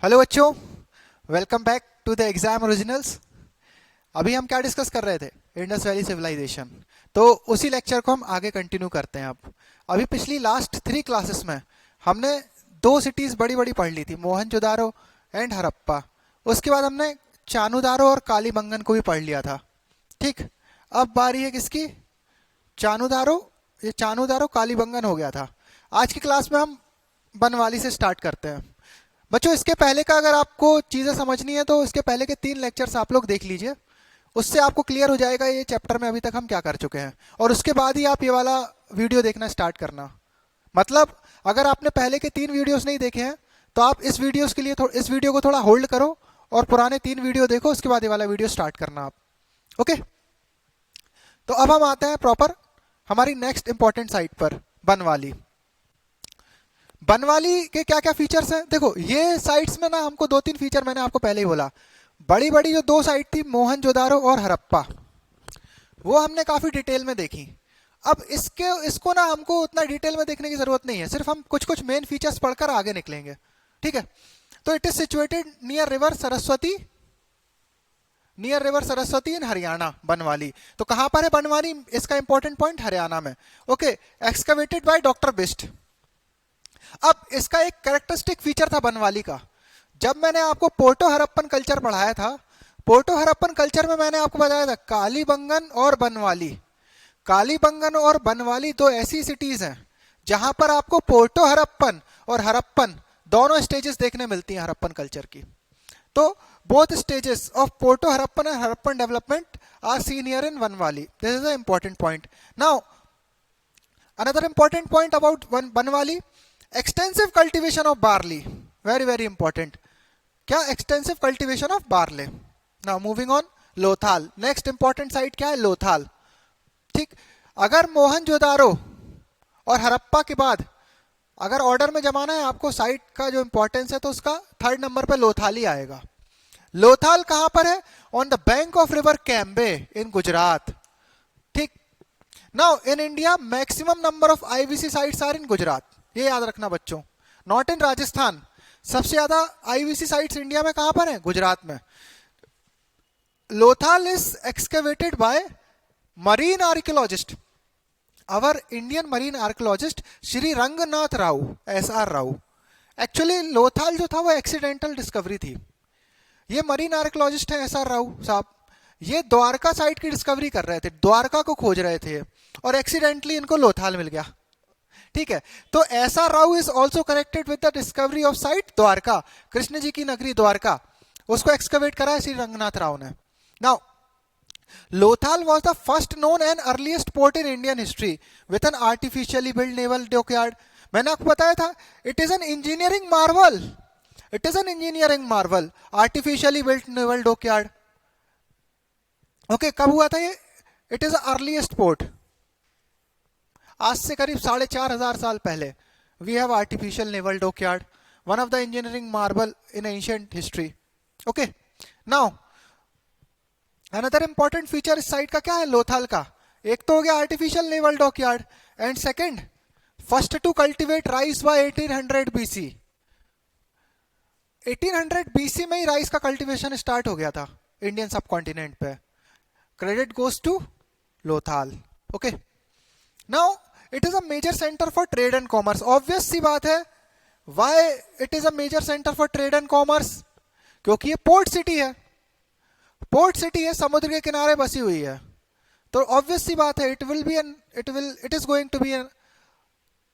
Hello बच्चों, welcome back to the exam originals. अभी हम क्या डिस्कस कर रहे थे? Indus Valley Civilisation. तो उसी लेक्चर को हम आगे कंटिन्यू करते हैं। अब अभी पिछली लास्ट 3 क्लासेस में हमने 2 सिटीज़ बड़ी बड़ी पढ़ ली थी, मोहनजोदारो एंड हड़प्पा। उसके बाद हमने चानुदारो और कालीबंगन को भी पढ़ लिया था। ठीक, अब बारी है किसकी? चानुदारो। ये चानुदारो कालीबंगन हो गया था। आज की क्लास में हम बनवाली से स्टार्ट करते हैं। बच्चों, इसके पहले का अगर आपको चीज़ें समझनी है तो इसके पहले के 3 लेक्चर्स आप लोग देख लीजिए। उससे आपको क्लियर हो जाएगा ये चैप्टर में अभी तक हम क्या कर चुके हैं, और उसके बाद ही आप ये वाला वीडियो देखना स्टार्ट करना। मतलब अगर आपने पहले के 3 वीडियोस नहीं देखे हैं तो आप इस वीडियोस के लिए इस वीडियो को थोड़ा होल्ड करो और पुराने 3 वीडियो देखो, उसके बाद ये वाला वीडियो स्टार्ट करना आप। ओके, तो अब हम आते हैं प्रॉपर हमारी नेक्स्ट इंपॉर्टेंट साइट पर, बनवाली। बनवाली के क्या क्या फीचर्स हैं? देखो, ये साइट्स में ना हमको 2-3 फीचर मैंने आपको पहले ही बोला। बड़ी बड़ी जो 2 साइट थी, मोहनजोदारो और हड़प्पा, वो हमने काफ़ी डिटेल में देखी। अब इसको ना हमको उतना डिटेल में देखने की ज़रूरत नहीं है, सिर्फ हम कुछ कुछ मेन फीचर्स पढ़कर आगे निकलेंगे। ठीक है, तो it is situated near river Saraswati, in Haryana. Banawali तो कहाँ पर है? बनवाली, इसका इंपॉर्टेंट पॉइंट हरियाणा में। Okay, excavated by doctor Bisht. अब इसका एक कैरेक्टरिस्टिक फीचर था बनवाली का। जब मैंने आपको पोर्टो हरप्पन कल्चर पढ़ाया था, पोर्टो हरप्पन कल्चर में मैंने आपको बताया था कालीबंगन और बनवाली। कालीबंगन और बनवाली 2 ऐसी सिटीज हैं जहां पर आपको पोर्टो हरप्पन और हरप्पन दोनों स्टेजेस देखने मिलती हैं हरप्पन कल्चर की। तो both stages of proto Harappan and Harappan development are seen here in Banawali. This is a important point. Now another important point about Banawali, extensive cultivation of barley. Very very important. क्या? Extensive cultivation of barley. Now moving on, Lothal. Next important site क्या है? लोथाल। ठीक, अगर मोहनजोदारो और हड़प्पा के बाद अगर order में जमाना है आपको साइट का जो इंपॉर्टेंस है, तो उसका 3rd नंबर पर लोथाल ही आएगा। लोथाल कहां पर है? On the bank of river Cambay in Gujarat. ठीक, now in India maximum number of IVC sites are in Gujarat. ये याद रखना बच्चों, नॉट इन राजस्थान। सबसे ज्यादा आईवीसी साइट्स इंडिया में कहां पर है? गुजरात में। Lothal is excavated by marine archaeologist, our Indian marine archaeologist Shri Ranganath Rao, SR Rao. Actually Lothal जो था वो एक्सीडेंटल डिस्कवरी थी। ये मरीन आर्कियोलॉजिस्ट है SR राव साहब, ये द्वारका साइट की डिस्कवरी कर रहे थे, द्वारका को खोज रहे थे, और एक्सीडेंटली इनको लोथाल मिल गया। ठीक है, तो SR Rao is also connected with the discovery of site Dwarka, Krishna ji की नगरी द्वारका। उसको एक्सकवेट करा है श्री रंगनाथ राव ने। Now Lothal was the first known and earliest port in Indian history with an artificially built naval dockyard. मैंने आपको बताया था, it is an engineering marvel. It is an engineering marvel, artificially built naval dockyard. Okay, कब हुआ था ये? It is the earliest port. आज से करीब 4,500 साल पहले। We have artificial naval dockyard, one of the engineering marvel in ancient history. Okay, now another important feature इस साइट का क्या है? लोथाल का एक तो हो गया artificial naval dockyard, and second first to cultivate rice by 1800 BC. 1800 BC में ही राइस का कल्टीवेशन स्टार्ट हो गया था इंडियन सब कॉन्टिनेंट पे। Credit goes to Lothal. Okay, now it is a major centre for trade and commerce. Obvious सी बात है, why it is a major centre for trade and commerce? क्योंकि ये पोर्ट सिटी है। पोर्ट सिटी है, समुद्र के किनारे बसी हुई है, तो ऑब्वियस सी बात है it is going to be a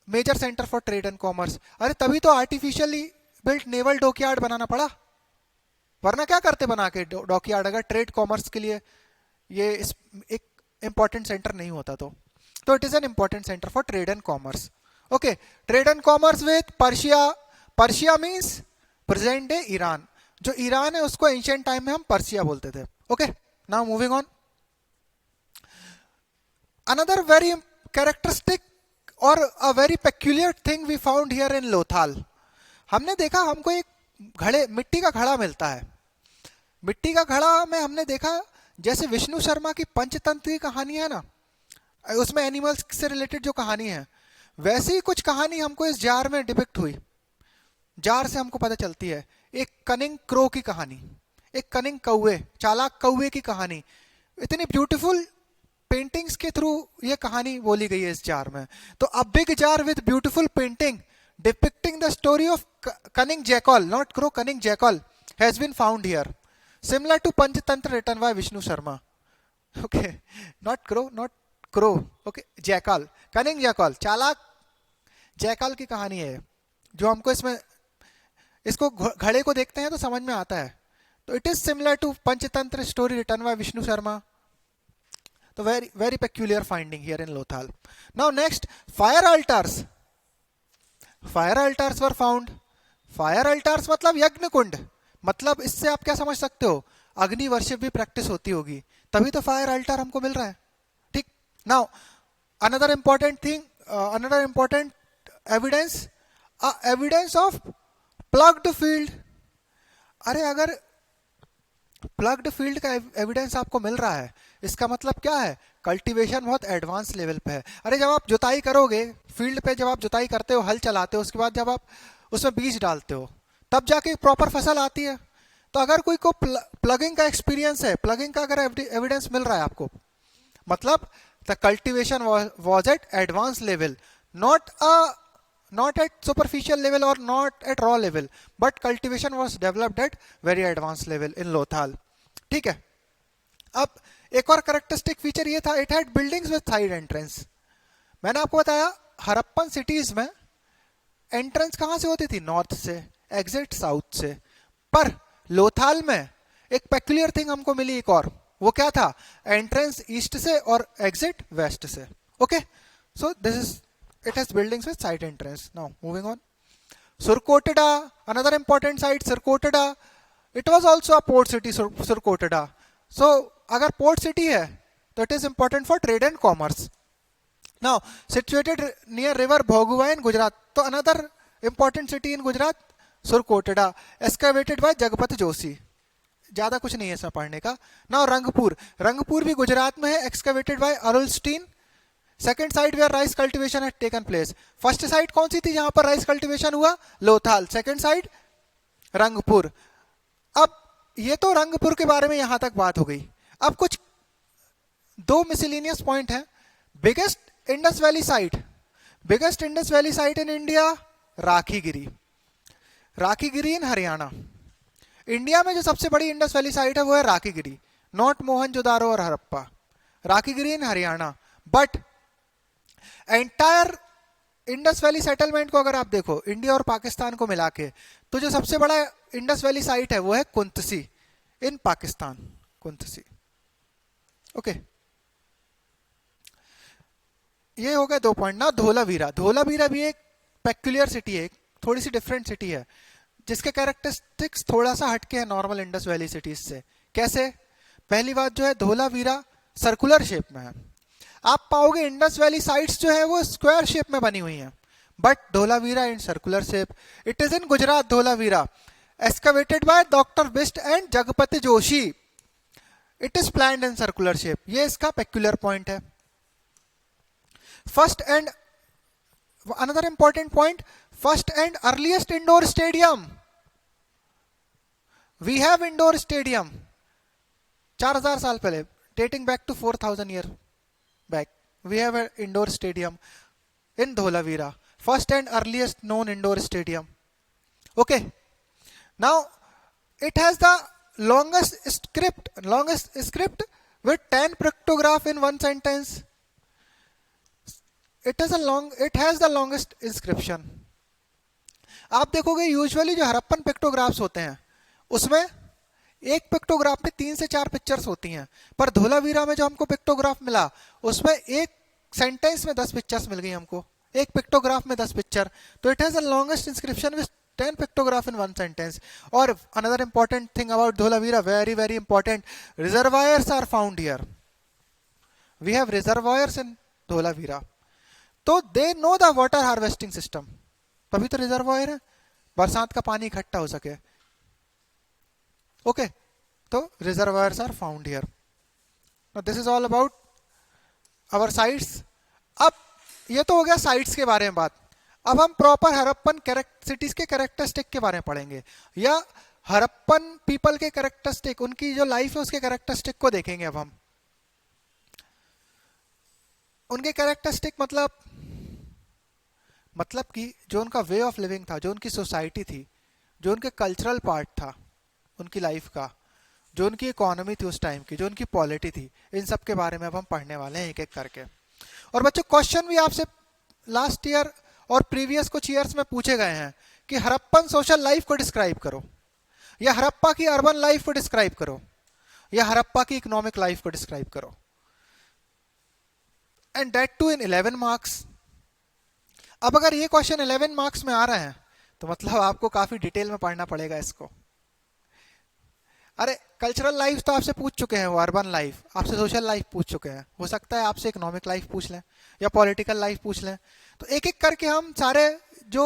major centre for trade and commerce. अरे तभी तो आर्टिफिशियली बिल्ट नेवल डॉकयार्ड बनाना पड़ा, वरना क्या करते बना के डॉकयार्ड अगर ट्रेड कॉमर्स के लिए ये एक इंपॉर्टेंट सेंटर नहीं होता तो it is an important centre for trade and commerce. Okay, trade and commerce with Persia. Persia means present day Iran. जो ईरान है उसको एंशिएंट टाइम में हम पर्सिया बोलते थे। Okay, now moving on, another very characteristic और a very peculiar thing we found here in Lothal. हमने देखा हमको एक मिट्टी का घड़ा मिलता है। मिट्टी का घड़ा में हमने देखा जैसे विष्णु शर्मा की पंचतंत्र की कहानी है ना, उसमें एनिमल्स से रिलेटेड जो कहानी है, वैसी कुछ कहानी हमको इस जार में डिपिक्ट हुई। जार से हमको पता चलती है एक कनिंग क्रो की कहानी, एक कनिंग कौवे, चालाक कौवे की कहानी, इतनी ब्यूटीफुल पेंटिंग्स के थ्रू ये कहानी बोली गई है इस जार में। तो a big jar with beautiful painting depicting the story of cunning jackal, not crow, cunning jackal has been found here, similar to Panchatantra written by Vishnu Sharma. Okay, not crow, okay, jackal, cunning jackal, चालाक jackal की कहानी है जो हमको इसमें, इसको घड़े को देखते हैं तो समझ में आता है। तो it is similar to Panchatantra story written by Vishnu Sharma. तो very peculiar finding here in Lothal. Now next, fire altars. Fire altars were found. Fire altars मतलब यज्ञ कुंड, मतलब इससे आप क्या समझ सकते हो, अग्नि वर्शिप भी प्रैक्टिस होती होगी, तभी तो फायर अल्टार हमको मिल रहा है। ठीक, now another important thing, another important evidence, evidence of ploughed field. अरे अगर प्लग्ड फील्ड का एविडेंस आपको मिल रहा है, इसका मतलब क्या है, कल्टीवेशन बहुत एडवांस लेवल पे है। अरे जब आप जुताई करोगे फील्ड पे, जब आप जुताई करते हो, हल चलाते हो, उसके बाद जब आप उसमें बीज डालते हो, तब जाके प्रॉपर फसल आती है। तो अगर कोई को प्लगिंग का एक्सपीरियंस है, प्लगिंग का अगर एविडेंस मिल रहा है आपको, मतलब the cultivation was at advance level, not at superficial level or not at raw level, but cultivation was developed at very advanced level in Lothal. ठीक है, अब एक और करेक्टरिस्टिक फीचर ये था, it had buildings with side entrance. मैंने आपको बताया हड़प्पन सिटीज में एंट्रेंस कहां से होती थी, नॉर्थ से, एग्जिट साउथ से, पर लोथाल में एक पेक्युलियर थिंग हमको मिली एक और, वो क्या था, एंट्रेंस ईस्ट से और एग्जिट वेस्ट से। Okay, so this is, it has buildings with side entrance. Now moving on, Surkoteda, another important site, Surkoteda, it was also a port city, Surkoteda. So agar port city hai तो it is important for trade and commerce. Now situated near river Bhogua in Gujarat, तो another important city in Gujarat, Surkoteda, excavated by Jagpat Joshi. ज्यादा कुछ नहीं है इसमें पढ़ने का। Now Rangpur, Rangpur भी गुजरात में है, excavated by Arulstein. Second site where rice cultivation had taken place. First site कौन सी थी जहां पर राइस कल्टीवेशन हुआ, लोथाल, सेकेंड साइट रंगपुर। अब ये तो रंगपुर के बारे में यहां तक बात हो गई। अब कुछ दो मिसलिनियस पॉइंट हैं। Biggest Indus valley site, biggest Indus valley site in India, Rakhigarhi, Rakhigarhi in Haryana. India में जो सबसे बड़ी इंडस वैली साइट है वो है राखीगिरी, नॉट मोहनजोदारो और Harappa, Rakhigarhi in Haryana. But entire Indus valley settlement को अगर आप देखो इंडिया और पाकिस्तान को मिला के, तो जो सबसे बड़ा इंडस वैली साइट है वो है कुंतसी इन पाकिस्तान, कुंतसी। ओके, ये हो गए दो पॉइंट ना। धोलावीरा, धोलावीरा भी एक पेक्युलियर सिटी है, थोड़ी सी डिफरेंट सिटी है, जिसके कैरेक्टरिस्टिक्स थोड़ा सा हटके है नॉर्मल इंडस वैली सिटीज से। कैसे, पहली बात जो है, धोलावीरा सर्कुलर शेप में है। आप पाओगे इंडस वैली साइट्स जो है वो स्क्वायर शेप में बनी हुई हैं, but Dholavira in circular shape. It is in Gujarat, Dholavira, excavated by doctor Bisht and Jagpati Joshi. It is planned in circular shape, ये इसका पेक्युलर पॉइंट है। First and another important point, first and earliest indoor stadium, we have indoor stadium 4000 साल पहले, dating back to 4000 year back, we have an indoor stadium in Dholavira, first and earliest known indoor stadium. Okay, now it has the longest script with 10 pictograph in one sentence. It has the longest inscription. आप देखोगे usually जो Harappan pictographs होते हैं उसमें एक pictograph में 3 से 4 pictures होती हैं, पर धोलावीरा में जो हमको पिक्टोग्राफ मिला उसमें एक सेंटेंस में 10 पिक्चर्स मिल गई हमको, एक पिक्टोग्राफ में 10 पिक्चर। तो it has the longest inscription with 10 pictograph in one sentence. और another important thing about Dholavira, very very important, reservoirs are found here, we have reservoirs in Dholavira. तो they know the water harvesting system, तभी तो reservoir है, बरसात का पानी इकट्ठा हो सके। ओके, तो reservoirs are found here. This is all about our sites. अब ये तो हो गया साइट्स के बारे में बात। अब हम प्रॉपर हड़प्पन सिटीज के कैरेक्टरिस्टिक के बारे में पढ़ेंगे, या हड़प्पन पीपल के कैरेक्टरिस्टिक, उनकी जो लाइफ है उसके कैरेक्टरिस्टिक को देखेंगे। अब हम उनके कैरेक्टरिस्टिक मतलब कि जो उनका वे ऑफ लिविंग था, जो उनकी सोसाइटी थी, जो उनके कल्चरल पार्ट था उनकी लाइफ का, जो उनकी इकोनॉमी थी उस टाइम की, जो उनकी पॉलिटी थी, इन सब के बारे में अब हम पढ़ने वाले हैं एक एक करके। और बच्चों क्वेश्चन भी आपसे लास्ट ईयर और प्रीवियस कुछ ईयर्स में पूछे गए हैं कि हड़प्पन सोशल लाइफ को डिस्क्राइब करो, या हड़प्पा की अर्बन लाइफ को डिस्क्राइब करो, या हड़प्पा की इकोनॉमिक लाइफ को डिस्क्राइब करो, and that too in 11 marks. अब अगर ये क्वेश्चन 11 मार्क्स में आ रहे हैं तो मतलब आपको काफी डिटेल में पढ़ना पड़ेगा इसको। अरे कल्चरल लाइफ तो आपसे पूछ चुके हैं, वो अर्बन लाइफ आपसे, सोशल लाइफ पूछ चुके हैं, हो सकता है आपसे इकोनॉमिक लाइफ पूछ लें या पॉलिटिकल लाइफ पूछ लें। तो एक एक करके हम सारे जो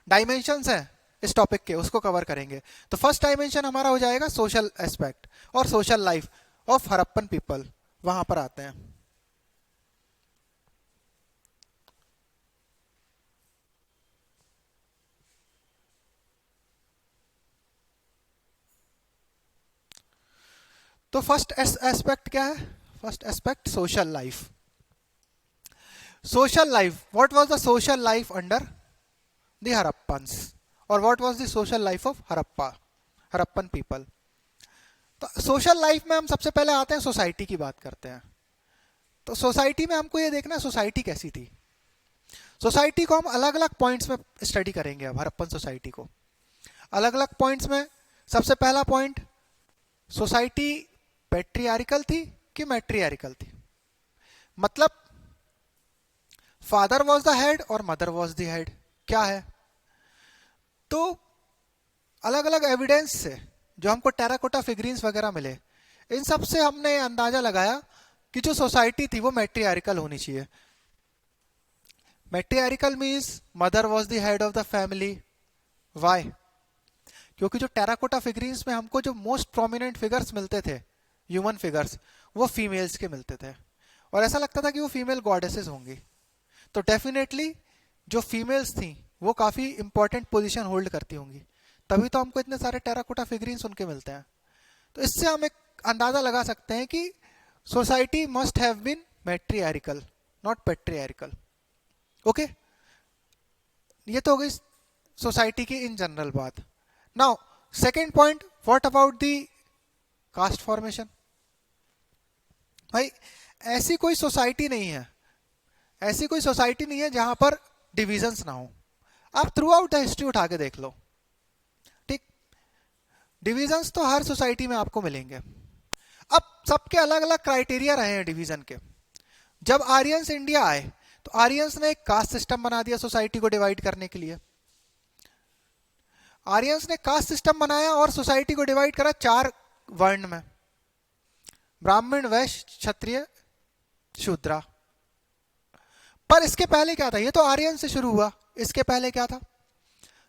डायमेंशंस हैं इस टॉपिक के उसको कवर करेंगे। तो फर्स्ट डायमेंशन हमारा हो जाएगा सोशल एस्पेक्ट और social life of Harappan people. वहां पर आते हैं। तो फर्स्ट एस्पेक्ट क्या है? First aspect social life. Social life, what was the social life under the Harappans, और what was the social life of Harappan people. तो सोशल लाइफ में हम सबसे पहले आते हैं, सोसाइटी की बात करते हैं। तो सोसाइटी में हमको ये देखना है सोसाइटी कैसी थी। सोसाइटी को हम अलग अलग पॉइंट्स में स्टडी करेंगे। अब हड़प्पन सोसाइटी को अलग अलग पॉइंट्स में, सबसे पहला पॉइंट, सोसाइटी पैट्रियार्कल थी कि मैट्रियार्कल थी, मतलब फादर वॉज द हेड और मदर वॉज द हेड, क्या है। तो अलग अलग एविडेंस से जो हमको टेराकोटा फिगरीन्स वगैरह मिले, इन सब से हमने अंदाजा लगाया कि जो सोसाइटी थी वो मैट्रियार्कल होनी चाहिए। Matriarchal means mother was the head of the family. Why? क्योंकि जो टेराकोटा फिगरीन्स में हमको जो मोस्ट प्रोमिनेंट फिगर्स मिलते थे, ह्यूमन फिगर्स, वो फीमेल्स के मिलते थे, और ऐसा लगता था कि वो फीमेल गॉडेसेस होंगी। तो डेफिनेटली जो फीमेल्स थी वो काफ़ी इंपॉर्टेंट पोजीशन होल्ड करती होंगी, तभी तो हमको इतने सारे टेराकोटा फिगरीन्स उनके मिलते हैं। तो इससे हम एक अंदाज़ा लगा सकते हैं कि society must have been matriarchal, not patriarchal. Okay, ये तो हो गई सोसाइटी की इन जनरल बात। Now second point, what about the caste formation. भाई ऐसी कोई सोसाइटी नहीं है, ऐसी कोई सोसाइटी नहीं है जहां पर डिविजन्स ना हो। आप थ्रू आउट द हिस्ट्री उठा के देख लो, ठीक, डिविजन्स तो हर सोसाइटी में आपको मिलेंगे। अब सबके अलग अलग क्राइटेरिया रहे हैं डिवीजन के। जब आर्यंस इंडिया आए तो आर्यंस ने एक कास्ट सिस्टम बना दिया सोसाइटी को डिवाइड करने के लिए। आर्यंस ने कास्ट सिस्टम बनाया और सोसाइटी को डिवाइड करा 4 वर्ण में, ब्राह्मण, वैश्य, क्षत्रिय, शूद्रा। पर इसके पहले क्या था? ये तो आर्यन से शुरू हुआ, इसके पहले क्या था?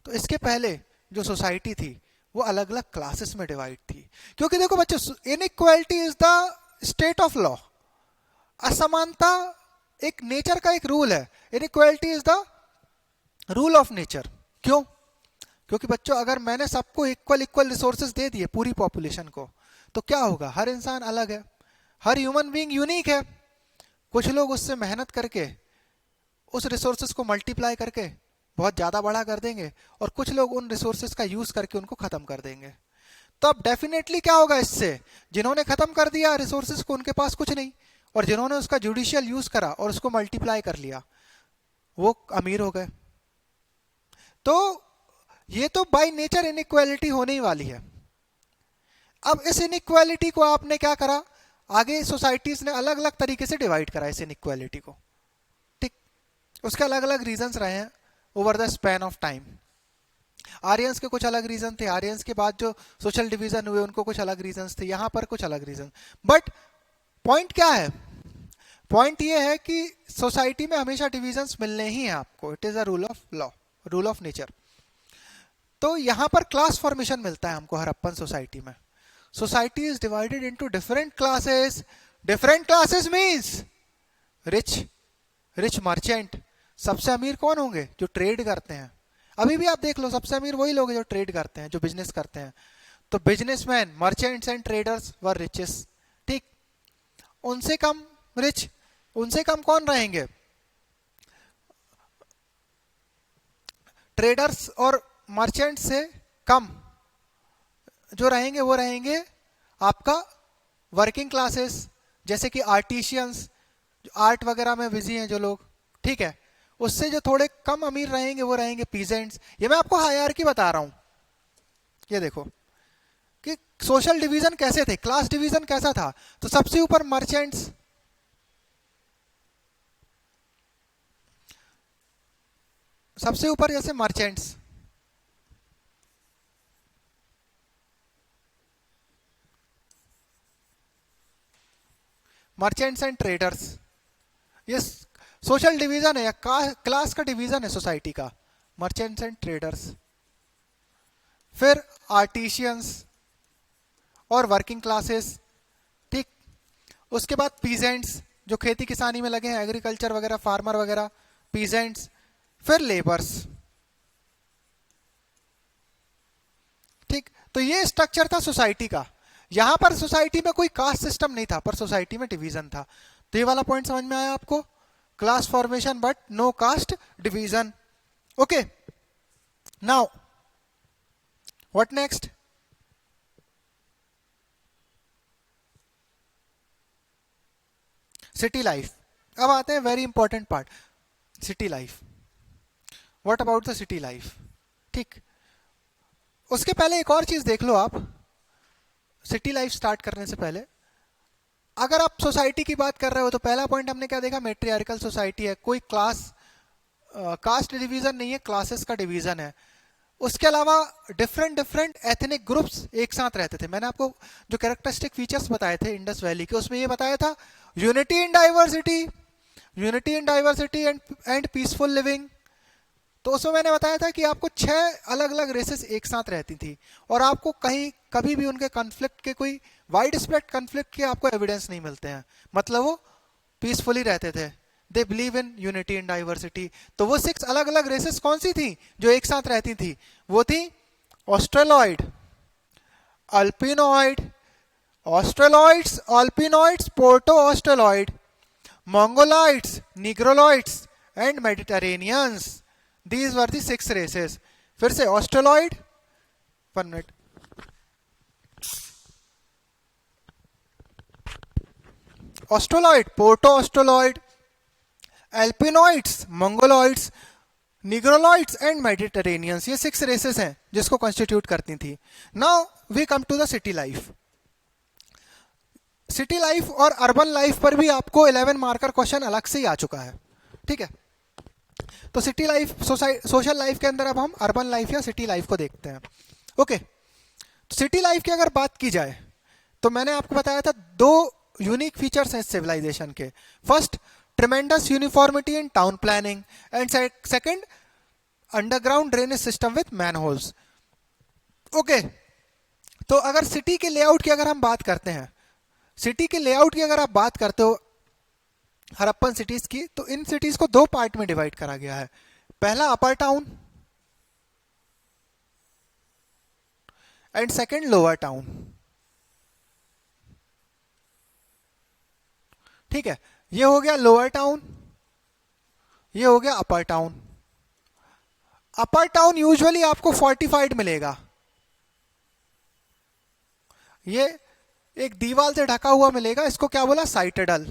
तो इसके पहले जो सोसाइटी थी वो अलग अलग क्लासेस में डिवाइड थी। क्योंकि देखो बच्चों, inequality is the state of law. असमानता एक नेचर का एक रूल है। Inequality is the rule of nature. क्यों? क्योंकि बच्चों अगर मैंने सबको इक्वल रिसोर्सेज दे दिए पूरी पॉपुलेशन को, तो क्या होगा? हर इंसान अलग है, हर ह्यूमन बीइंग यूनिक है। कुछ लोग उससे मेहनत करके उस रिसोर्सेज को मल्टीप्लाई करके बहुत ज़्यादा बड़ा कर देंगे, और कुछ लोग उन रिसोर्सेज का यूज़ करके उनको ख़त्म कर देंगे। तो अब डेफिनेटली क्या होगा इससे? जिन्होंने ख़त्म कर दिया रिसोर्सेज को, उनके पास कुछ नहीं, और जिन्होंने उसका जुडिशियल यूज़ करा और उसको मल्टीप्लाई कर लिया, वो अमीर हो गए। तो ये तो बाय नेचर इनइक्वालिटी होने ही वाली है। अब इस इनइक्वालिटी को आपने क्या करा? आगे सोसाइटीज ने अलग अलग तरीके से डिवाइड करा इस इनइक्वालिटी को, ठीक। उसके अलग अलग रीजंस रहे हैं over the span of time. Aryans के कुछ अलग रीजन थे, आर्यंस के बाद जो सोशल डिवीजन हुए उनको कुछ अलग रीजंस थे, यहाँ पर कुछ अलग रीजन। बट पॉइंट क्या है? पॉइंट ये है कि सोसाइटी में हमेशा डिविजन्स मिलने ही हैं आपको। It is a rule of law, rule of nature. तो यहाँ पर क्लास फॉर्मेशन मिलता है हमको हड़प्पन सोसाइटी में। Society is divided into different classes. Different classes means rich merchant, सबसे अमीर कौन होंगे? जो ट्रेड करते हैं। अभी भी आप देख लो, सबसे अमीर वही लोग हैं जो ट्रेड करते हैं, जो बिजनेस करते हैं। तो businessman, merchants and traders were richest. ठीक, उनसे कम रिच, उनसे कम कौन रहेंगे? ट्रेडर्स और मर्चेंट से कम जो रहेंगे वो रहेंगे आपका वर्किंग क्लासेस, जैसे कि आर्टिशियंस, आर्ट वगैरह में बिजी हैं जो लोग। ठीक है, उससे जो थोड़े कम अमीर रहेंगे वो रहेंगे पीजेंट्स। ये मैं आपको हायरार्की बता रहा हूं। ये देखो कि सोशल डिवीजन कैसे थे, क्लास डिवीजन कैसा था। तो सबसे ऊपर मर्चेंट्स, सबसे ऊपर जैसे मर्चेंट्स, मर्चेंट्स एंड ट्रेडर्स, ये सोशल डिवीजन है या क्लास का डिवीजन है सोसाइटी का, मर्चेंट्स एंड ट्रेडर्स। फिर आर्टिशियंस और वर्किंग क्लासेस। ठीक, उसके बाद पीजेंट्स जो खेती किसानी में लगे हैं, एग्रीकल्चर वगैरह, फार्मर वगैरह, पीजेंट्स। फिर लेबर्स। ठीक, तो ये स्ट्रक्चर था सोसाइटी का। यहां पर सोसाइटी में कोई कास्ट सिस्टम नहीं था, पर सोसाइटी में डिवीजन था। तो ये वाला पॉइंट समझ में आया आपको? Class formation but no caste division. Okay, now what next? City life. अब आते हैं very important part, city life. What about the city life? ठीक, उसके पहले एक और चीज देख लो आप, सिटी लाइफ स्टार्ट करने से पहले। अगर आप सोसाइटी की बात कर रहे हो तो पहला पॉइंट हमने क्या देखा? मैट्रियार्कल सोसाइटी है, कोई क्लास कास्ट डिवीजन नहीं है, क्लासेस का डिवीजन है। उसके अलावा डिफरेंट डिफरेंट एथनिक ग्रुप्स एक साथ रहते थे। मैंने आपको जो कैरेक्टरिस्टिक फीचर्स बताए थे इंडस वैली के, उसमें ये बताया था unity in diversity, unity in diversity and peaceful living. तो उसमें मैंने बताया था कि आपको 6 अलग अलग रेसेस एक साथ रहती थी और आपको कहीं कभी भी उनके कॉन्फ्लिक्ट के, कोई वाइड स्प्रेड कॉन्फ्लिक्ट के आपको एविडेंस नहीं मिलते हैं। मतलब वो पीसफुली रहते थे, they believe in unity in diversity. तो वो 6 अलग अलग रेसेस कौन सी थी जो एक साथ रहती थी? वो थी Australoid, Alpinoid, Australoids, Alpinoids, proto Australoid, Mongoloids, Negroloids and Mediterraneans. These were the 6 races. फिर से Australoid, 1 minute, Australoid, proto Australoid, Alpinoids, Mongoloids, Negroloids and Mediterraneans. ये 6 रेसेस हैं जिसको कॉन्स्टिट्यूट करती थी। Now we come to the city life. City life और urban life पर भी आपको 11 मार्कर क्वेश्चन अलग से ही आ चुका है। ठीक है, तो सिटी लाइफ, सोशल लाइफ के अंदर अब हम अर्बन लाइफ या सिटी लाइफ को देखते हैं। ओके, सिटी लाइफ की अगर बात की जाए तो मैंने आपको बताया था 2 यूनिक फीचर्स हैं सिविलाइजेशन के। First, tremendous uniformity in town planning and second, underground drainage system with manholes. Okay, तो अगर सिटी के लेआउट की अगर हम बात करते हैं, सिटी के लेआउट की अगर आप बात करते हो हड़प्पन सिटीज की, तो इन सिटीज को 2 पार्ट में डिवाइड करा गया है। पहला upper town and second lower town. ठीक है, ये हो गया लोअर टाउन, ये हो गया अपर टाउन। अपर टाउन यूजुअली आपको फोर्टिफाइड मिलेगा, ये एक दीवार से ढका हुआ मिलेगा। इसको क्या बोला? साइटेडल,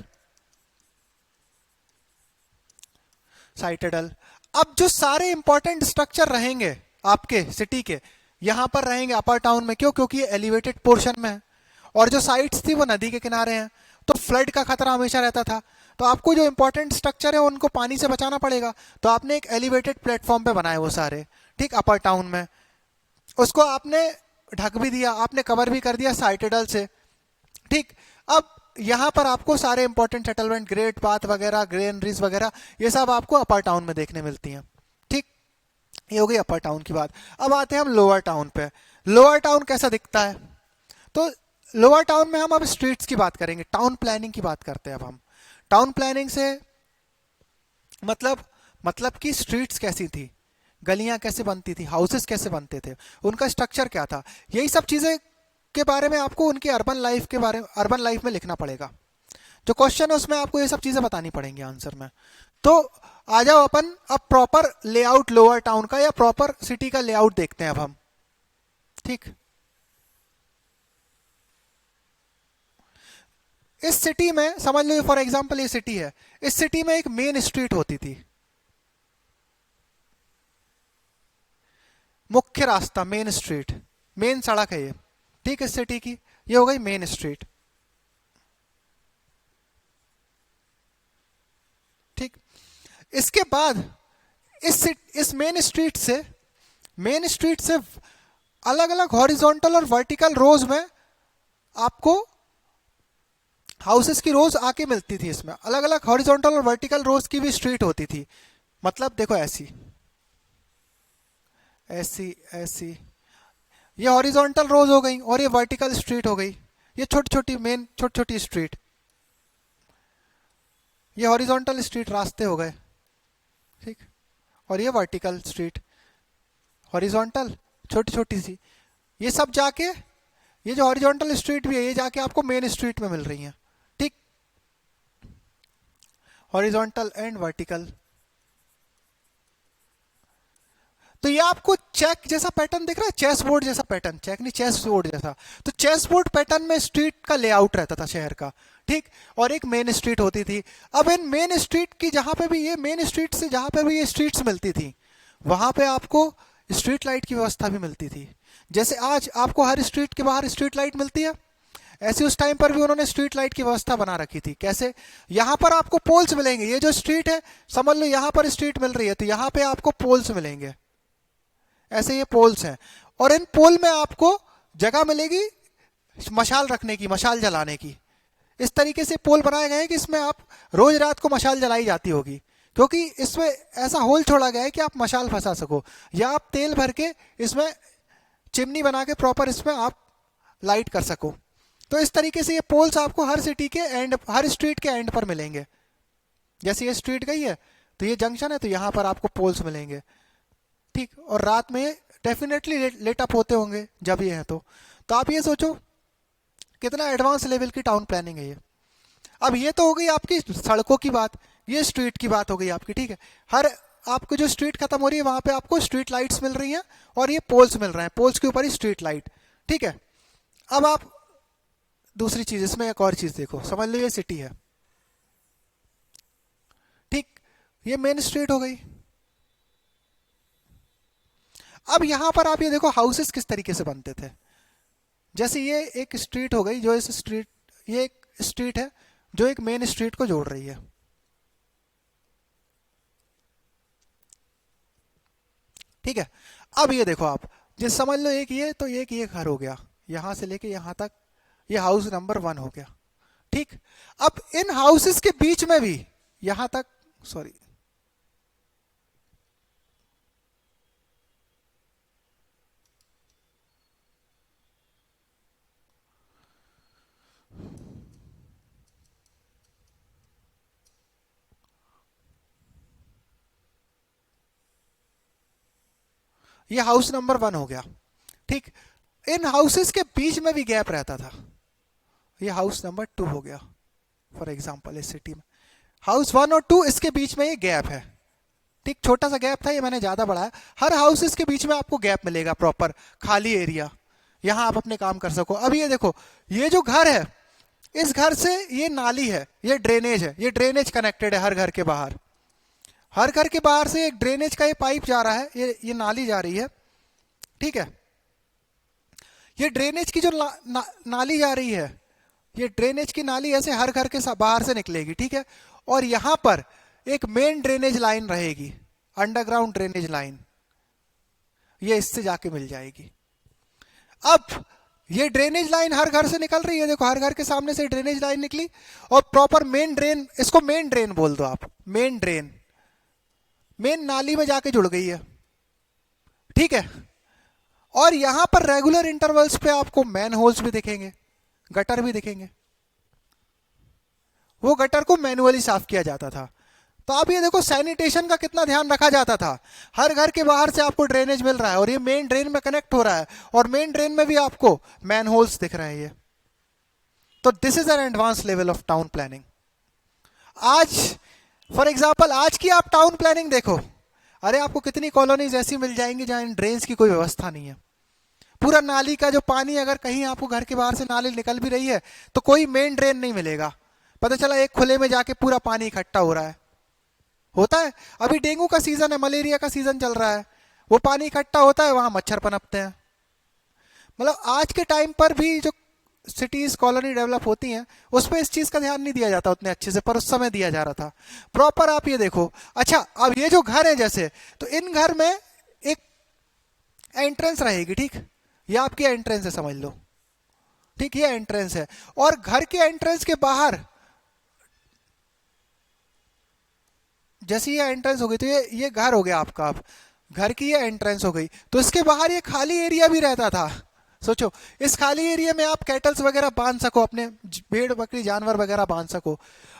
साइटेडल। अब जो सारे इंपॉर्टेंट स्ट्रक्चर रहेंगे आपके सिटी के, यहां पर रहेंगे अपर टाउन में। क्यों? क्योंकि ये एलिवेटेड पोर्शन में है और जो साइट्स थी वो नदी के किनारे हैं, तो फ्लड का खतरा हमेशा रहता था। तो आपको जो इंपॉर्टेंट स्ट्रक्चर है उनको पानी से बचाना पड़ेगा, तो आपने एक एलिवेटेड प्लेटफॉर्म पे बनाए वो सारे। ठीक, अपर टाउन में उसको आपने ढक भी दिया, आपने कवर भी कर दिया साइटेडल से। ठीक, अब यहां पर आपको सारे इंपॉर्टेंट सेटलमेंट, ग्रेट पाथ वगैरह, ग्रेनरीज वगैरह, ये सब आपको अपर टाउन में देखने मिलती हैं। ठीक, ये हो गई अपर टाउन की बात। अब आते हैं हम लोअर टाउन पे। लोअर टाउन कैसा दिखता है? तो लोअर टाउन में हम अब स्ट्रीट्स की बात करेंगे, टाउन प्लानिंग की बात करते हैं। अब हम टाउन प्लानिंग से मतलब मतलब कि स्ट्रीट्स कैसी थी, गलियां कैसे बनती थी, हाउसेस कैसे बनते थे, उनका स्ट्रक्चर क्या था, यही सब चीजें के बारे में आपको उनकी अर्बन लाइफ के बारे में, अर्बन लाइफ में लिखना पड़ेगा। जो क्वेश्चन है उसमें आपको ये सब चीजें बतानी पड़ेंगी आंसर में। तो आ जाओ अपन अब प्रॉपर लेआउट लोअर टाउन का या प्रॉपर सिटी का लेआउट देखते हैं अब हम। ठीक, इस सिटी में समझ लो फॉर एग्जांपल ये सिटी है, इस सिटी में एक मेन स्ट्रीट होती थी, मुख्य रास्ता, मेन स्ट्रीट, मेन सड़क है ये। ठीक, इस सिटी की ये हो गई मेन स्ट्रीट। ठीक, इसके बाद इस मेन स्ट्रीट से अलग अलग हॉरिजॉन्टल और वर्टिकल रोज में आपको हाउसेस की रोज आके मिलती थी। इसमें अलग अलग हॉरिजॉन्टल और वर्टिकल रोज की भी स्ट्रीट होती थी। मतलब देखो ऐसी ऐसी ऐसी, ये हॉरिजॉन्टल रोज हो गई और ये वर्टिकल स्ट्रीट हो गई। ये छोटी छोटी मेन छोटी छोटी स्ट्रीट, ये हॉरिजॉन्टल स्ट्रीट रास्ते हो गए। ठीक, और ये वर्टिकल स्ट्रीट, हॉरिजॉन्टल छोटी छोटी सी, ये सब जाके, ये जो हॉरिजॉन्टल स्ट्रीट भी है ये जाके आपको मेन स्ट्रीट में मिल रही है। ठीक, हॉरिजॉन्टल एंड वर्टिकल। तो ये आपको चेक जैसा पैटर्न दिख रहा है, चेस बोर्ड जैसा पैटर्न, चेक नहीं चेस बोर्ड जैसा। तो चेस बोर्ड पैटर्न में स्ट्रीट का लेआउट रहता था शहर का। ठीक, और एक मेन स्ट्रीट होती थी। अब इन मेन स्ट्रीट की जहां पे भी ये मेन स्ट्रीट से जहां पे भी ये स्ट्रीट्स मिलती थी, वहां पे आपको स्ट्रीट लाइट की व्यवस्था भी मिलती थी। जैसे आज आपको हर स्ट्रीट के बाहर स्ट्रीट लाइट मिलती है, ऐसे उस टाइम पर भी उन्होंने स्ट्रीट लाइट की व्यवस्था बना रखी थी। कैसे, यहां पर आपको पोल्स मिलेंगे। ये जो स्ट्रीट है समझ लो यहां पर स्ट्रीट मिल रही है, तो यहां पे आपको पोल्स मिलेंगे, ऐसे ये पोल्स हैं। और इन पोल में आपको जगह मिलेगी मशाल रखने की, मशाल जलाने की। इस तरीके से पोल बनाए गए हैं कि इसमें आप रोज रात को मशाल जलाई जाती होगी, क्योंकि इसमें ऐसा होल छोड़ा गया है कि आप मशाल फंसा सको, या आप तेल भर के इसमें चिमनी बना के प्रॉपर इसमें आप लाइट कर सको। तो इस तरीके से ये पोल्स आपको हर सिटी के एंड, हर स्ट्रीट के एंड पर मिलेंगे। जैसे ये स्ट्रीट गई है तो ये जंक्शन है, तो यहां पर आपको पोल्स मिलेंगे। ठीक, और रात में डेफिनेटली लेट अप होते होंगे जब ये है। तो आप ये सोचो कितना एडवांस लेवल की टाउन प्लानिंग है ये। अब ये तो हो गई आपकी सड़कों की बात, ये स्ट्रीट की बात हो गई आपकी। ठीक है, हर आपको जो स्ट्रीट खत्म हो रही है वहां पे आपको स्ट्रीट लाइट्स मिल रही हैं और ये पोल्स मिल रहे हैं, पोल्स के ऊपर ही स्ट्रीट लाइट। ठीक है, अब आप दूसरी चीज, इसमें एक और चीज देखो, समझ लो ये सिटी है। ठीक, ये मेन स्ट्रीट हो गई। अब यहां पर आप ये देखो हाउसेस किस तरीके से बनते थे। जैसे ये एक स्ट्रीट हो गई, जो इस स्ट्रीट, ये एक स्ट्रीट है जो एक मेन स्ट्रीट को जोड़ रही है। ठीक है, अब ये देखो आप, जिस समझ लो एक ये, तो एक ये घर हो गया, यहां से लेके यहां तक ये हाउस नंबर 1 हो गया। ठीक, अब इन हाउसेस के बीच में भी यहां तक, सॉरी, ये हाउस नंबर 1 हो गया। ठीक, इन हाउसेस के बीच में भी गैप रहता था, ये हाउस नंबर 2 हो गया। फॉर एग्जांपल इस सिटी में हाउस 1 और 2, इसके बीच में ये गैप है। ठीक, छोटा सा गैप था, ये मैंने ज्यादा बढ़ाया। हर हाउसेस के बीच में आपको गैप मिलेगा, प्रॉपर खाली एरिया, यहां आप अपने काम कर सको। अब ये देखो, ये जो घर है, इस घर से ये नाली है, ये ड्रेनेज है, ये ड्रेनेज कनेक्टेड है हर घर के बाहर। हर घर के बाहर से एक ड्रेनेज का ये पाइप जा रहा है, ये नाली जा रही है। ठीक है, ये ड्रेनेज की जो नाली जा रही है, ये ड्रेनेज की नाली ऐसे हर घर के बाहर से निकलेगी। ठीक है, और यहां पर एक मेन ड्रेनेज लाइन रहेगी, अंडरग्राउंड ड्रेनेज लाइन, ये इससे जाके मिल जाएगी। अब ये ड्रेनेज लाइन हर घर से निकल रही है, देखो हर घर के सामने से ड्रेनेज लाइन निकली और प्रॉपर मेन ड्रेन, इसको मेन ड्रेन बोल दो आप, मेन ड्रेन मेन नाली में जाके जुड़ गई है। ठीक है, और यहां पर रेगुलर इंटरवल्स पे आपको मैन होल्स भी दिखेंगे, गटर भी दिखेंगे। वो गटर को मैनुअली साफ किया जाता था। तो आप ये देखो सैनिटेशन का कितना ध्यान रखा जाता था। हर घर के बाहर से आपको ड्रेनेज मिल रहा है और ये मेन ड्रेन में कनेक्ट हो रहा है, और मेन ड्रेन में भी आपको मैन होल्स दिख रहे हैं ये। तो this is an advance level of town planning. आज फॉर एग्जाम्पल आज की आप टाउन प्लानिंग देखो, अरे आपको कितनी कॉलोनीज ऐसी मिल जाएंगी जहां इन ड्रेन्स की कोई व्यवस्था नहीं है। पूरा नाली का जो पानी, अगर कहीं आपको घर के बाहर से नाली निकल भी रही है तो कोई मेन ड्रेन नहीं मिलेगा, पता चला एक खुले में जाके पूरा पानी इकट्ठा हो रहा है। होता है, अभी डेंगू का सीजन है, मलेरिया का सीजन चल रहा है, वो पानी इकट्ठा होता है, वहां मच्छर पनपते हैं। मतलब आज के टाइम पर भी जो सिटीज कॉलोनी डेवलप होती हैं उस पर इस चीज का ध्यान नहीं दिया जाता उतने अच्छे से, पर उस समय दिया जा रहा था प्रॉपर। आप ये देखो, अच्छा अब ये जो घर है जैसे, तो इन घर में एक एंट्रेंस रहेगी, ठीक, ये आपकी एंट्रेंस है समझ लो, ठीक, ये एंट्रेंस है। और घर के एंट्रेंस के बाहर जैसे ये एंट्रेंस हो गई, तो ये घर हो गया आपका, अब घर की ये एंट्रेंस हो गई, तो इसके बाहर ये खाली एरिया भी रहता था। सोचो, इस खाली एरिया में आप कैटल्स वगैरह बांध सको, अपने भेड़ बकरी जानवर वगैरह बांध सको।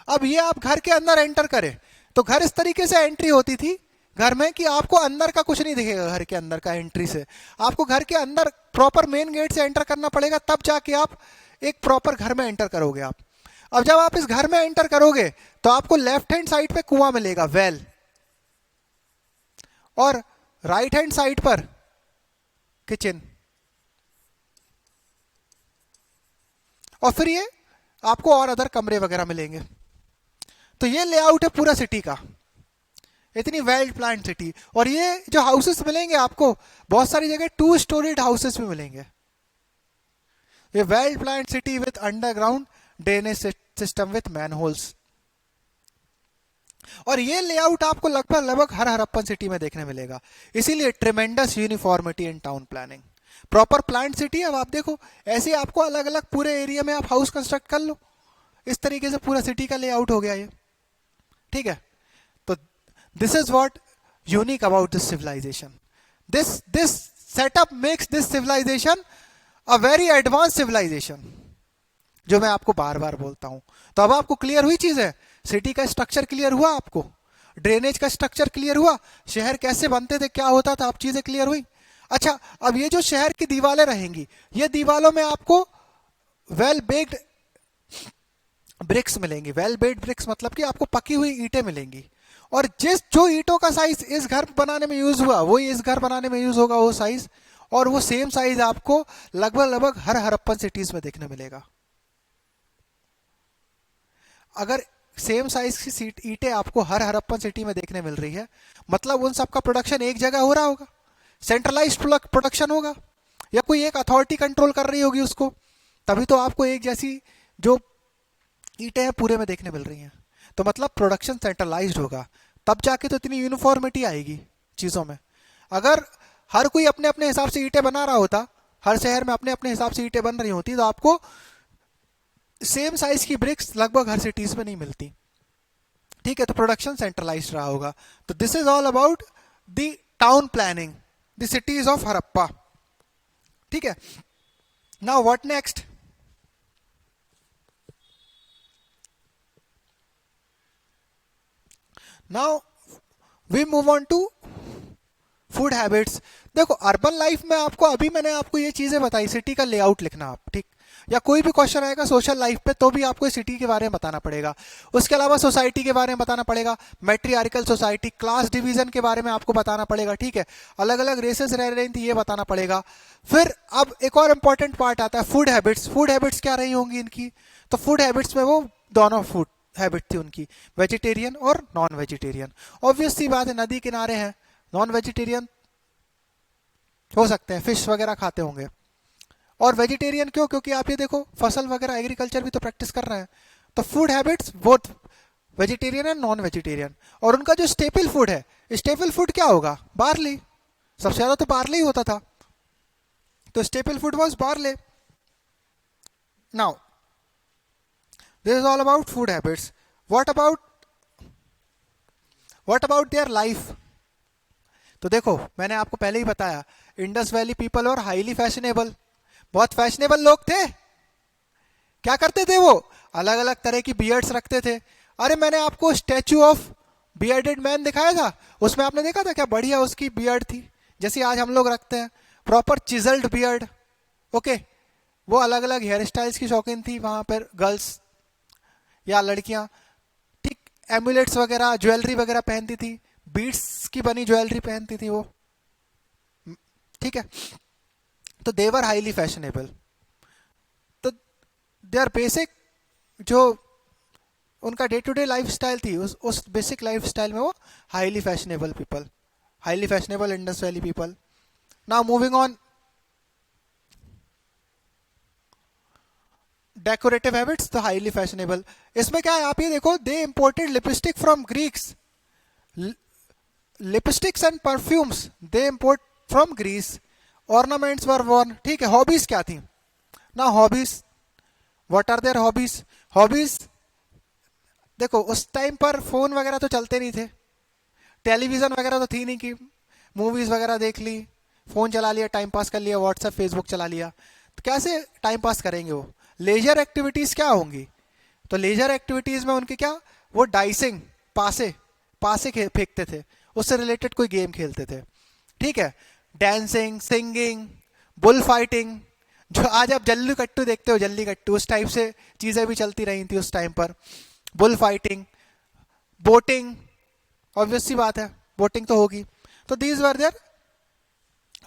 अब ये आप घर के अंदर एंटर करें तो घर इस तरीके से एंट्री होती थी घर में कि आपको अंदर का कुछ नहीं दिखेगा। घर के अंदर का एंट्री से आपको घर के अंदर प्रॉपर मेन गेट से एंटर करना पड़ेगा, तब जाके आप एक प्रॉपर घर में एंटर करोगे आप। अब जब आप इस घर में एंटर करोगे तो आपको लेफ्ट हैंड साइड पे कुआं मिलेगा, वेल, और राइट हैंड साइड पर किचन, और फिर ये आपको और अदर कमरे वगैरह मिलेंगे। तो ये लेआउट है पूरा सिटी का, इतनी वेल प्लान सिटी। और ये जो हाउसेस मिलेंगे आपको, बहुत सारी जगह 2 स्टोरीड हाउसेस भी मिलेंगे। ये well plan city with underground drainage system with manholes. और ये लेआउट आपको लगभग हर हरप्पन सिटी में देखने मिलेगा। इसीलिए tremendous uniformity in town planning, proper planned city. अब आप देखो, ऐसे आपको अलग अलग पूरे एरिया में आप हाउस कंस्ट्रक्ट कर लो, इस तरीके से पूरा सिटी का लेआउट हो गया ये, ठीक है। तो this is what unique about this civilization. This setup makes this civilization a very advance civilization, जो मैं आपको बार बार बोलता हूं। तो अब आपको क्लियर हुई चीज है, सिटी का स्ट्रक्चर क्लियर हुआ, आपको ड्रेनेज का स्ट्रक्चर क्लियर हुआ, शहर कैसे बनते थे, क्या होता था, आप चीजें क्लियर हुई। अच्छा, अब ये जो शहर की दीवारें रहेंगी, ये दीवारों में आपको वेल बेक्ड ब्रिक्स मिलेंगी। वेल बेक्ड ब्रिक्स मतलब कि आपको पकी हुई ईंटें मिलेंगी, और जो ईंटों का साइज इस घर बनाने में यूज हुआ वही इस घर बनाने में यूज होगा, वो साइज, और वो सेम साइज आपको लगभग हर हरप्पन सिटीज में देखने मिलेगा। अगर सेम साइज की ईंटें आपको हर हरप्पन सिटी में देखने मिल रही है, मतलब उन सबका प्रोडक्शन एक जगह हो रहा होगा, सेंट्रलाइज्ड प्रोडक्शन होगा, या कोई एक अथॉरिटी कंट्रोल कर रही होगी उसको, तभी तो आपको एक जैसी जो ईंटें हैं पूरे में देखने मिल रही हैं। तो मतलब प्रोडक्शन सेंट्रलाइज्ड होगा, तब जाके तो इतनी यूनिफॉर्मिटी आएगी चीज़ों में। अगर हर कोई अपने अपने हिसाब से ईंटें बना रहा होता, हर शहर में अपने अपने हिसाब से ईंटें बन रही होती, तो आपको सेम साइज की ब्रिक्स लगभग हर सिटीज में नहीं मिलती, ठीक है। तो प्रोडक्शन सेंट्रलाइज्ड रहा होगा। तो this is all about the town planning, the cities of Harappa, ठीक है। Now what next? Now we move on to food habits. देखो, अर्बन लाइफ में आपको, अभी मैंने आपको ये चीजें बताई, सिटी का लेआउट लिखना आप, ठीक, या कोई भी क्वेश्चन आएगा सोशल लाइफ पे तो भी आपको सिटी के बारे में बताना पड़ेगा। उसके अलावा सोसाइटी के बारे में बताना पड़ेगा, मैट्रियार्कल सोसाइटी, क्लास डिवीजन के बारे में आपको बताना पड़ेगा, ठीक है। अलग अलग रेसेस रह रही थी, ये बताना पड़ेगा। फिर अब एक और इंपॉर्टेंट पार्ट आता है फूड हैबिट्स। फूड हैबिट्स क्या रही होंगी इनकी? तो फूड हैबिट्स में वो दोनों फूड हैबिट थी उनकी, वेजिटेरियन और नॉन वेजिटेरियन। ऑब्वियस सी बात है, नदी किनारे हैं, नॉन वेजिटेरियन हो सकते हैं, फिश वगैरह खाते होंगे। और वेजिटेरियन क्यों? क्योंकि आप ये देखो, फसल वगैरह एग्रीकल्चर भी तो प्रैक्टिस कर रहे हैं। तो food habits both vegetarian and non vegetarian. और उनका जो स्टेपल फूड है, स्टेपल फूड क्या होगा? बार्ली। सबसे ज्यादा तो बार्ली ही होता था, तो staple food was barley. Now this is all about food habits. What about their life? तो देखो, मैंने आपको पहले ही बताया, इंडस वैली पीपल और हाईली फैशनेबल, बहुत फैशनेबल लोग थे। क्या करते थे वो? अलग अलग तरह की बियर्ड्स रखते थे। अरे मैंने आपको स्टैचू ऑफ बियर्डेड मैन दिखाया था, उसमें आपने देखा था क्या बढ़िया उसकी बियर्ड थी, जैसे आज हम लोग रखते हैं प्रॉपर चिजल्ड बियर्ड। ओके, वो अलग अलग हेयर स्टाइल्स की शौकीन थी वहां पर गर्ल्स या लड़कियां। ठीक, एमुलेट्स वगैरह ज्वेलरी वगैरह पहनती थी, बीड्स की बनी ज्वेलरी पहनती थी वो। ठीक है, तो देवर हाईली फैशनेबल। तो दे आर बेसिक, जो उनका day to day life style थी, उस बेसिक लाइफ स्टाइल में वो highly fashionable people, highly fashionable Indus valley people. Now moving on, decorative habits तो हाईली फैशनेबल। इसमें क्या है आप ये देखो, they imported lipstick from Greeks, lipsticks and perfumes they import from Greece, ornaments were worn. ठीक है, हॉबीज क्या थी ना, hobbies, what are their hobbies? Hobbies देखो, उस टाइम पर फोन वगैरह तो चलते नहीं थे, टेलीविजन वगैरह तो थी नहीं कि मूवीज वगैरह देख ली, फोन चला लिया, टाइम पास कर लिया, व्हाट्सएप फेसबुक चला लिया, तो कैसे टाइम पास करेंगे वो? लेजर एक्टिविटीज क्या होंगी? तो लेजर एक्टिविटीज में उनके क्या, वो डाइसिंग, पासे पासे फेंकते थे, उससे रिलेटेड कोई गेम खेलते थे। ठीक है, डांसिंग, सिंगिंग, बुल फाइटिंग, जो आज आप जल्ली कट्टू देखते हो, जल्ली कट्टू, उस टाइप से चीजें भी चलती रही थी उस टाइम पर। बुल फाइटिंग, बोटिंग, ऑब्वियस सी बात है बोटिंग तो होगी। तो these were there,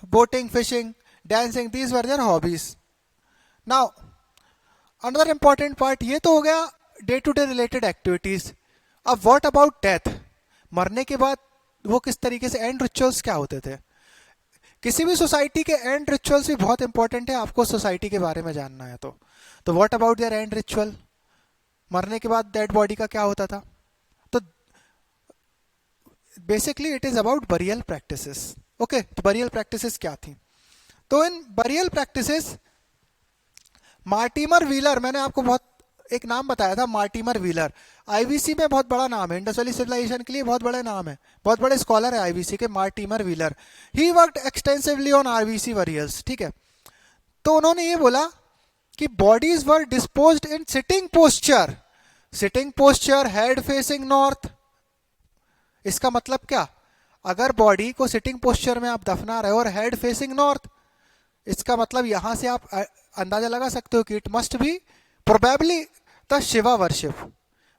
boating, fishing, dancing, these were there hobbies. Now another important part, ये तो हो गया day to day related activities. अब व्हाट अबाउट डेथ? मरने के बाद वो किस तरीके से, एंड रिचुअल्स क्या होते थे? किसी भी सोसाइटी के एंड रिचुअल्स भी बहुत इंपॉर्टेंट है, आपको सोसाइटी के बारे में जानना है तो what about their and ritual? मरने के बाद डेड बॉडी का क्या होता था? तो basically it is about burial practices. Okay, तो बरियल प्रैक्टिसेस क्या थी? तो इन बरियल प्रैक्टिसेस, मार्टिमर व्हीलर, मैंने आपको बहुत एक नाम बताया था, मार्टिमर व्हीलर, आईवीसी में बहुत बड़ा नाम है, इंडस वैली सिविलाइजेशन के लिए बहुत बड़ा नाम है, बहुत बड़े स्कॉलर है आईवीसी के, Mortimer Wheeler. He worked extensively on RVC burials. ठीक है, तो उन्होंने ये बोला कि bodies were disposed in sitting posture, sitting posture, head facing north. इसका मतलब क्या? अगर बॉडी को सिटिंग पोस्चर में आप दफना रहे हो और हेड फेसिंग नॉर्थ, इसका मतलब यहां से आप अंदाजा लगा सकते हो कि it must be probably the Shiva worship.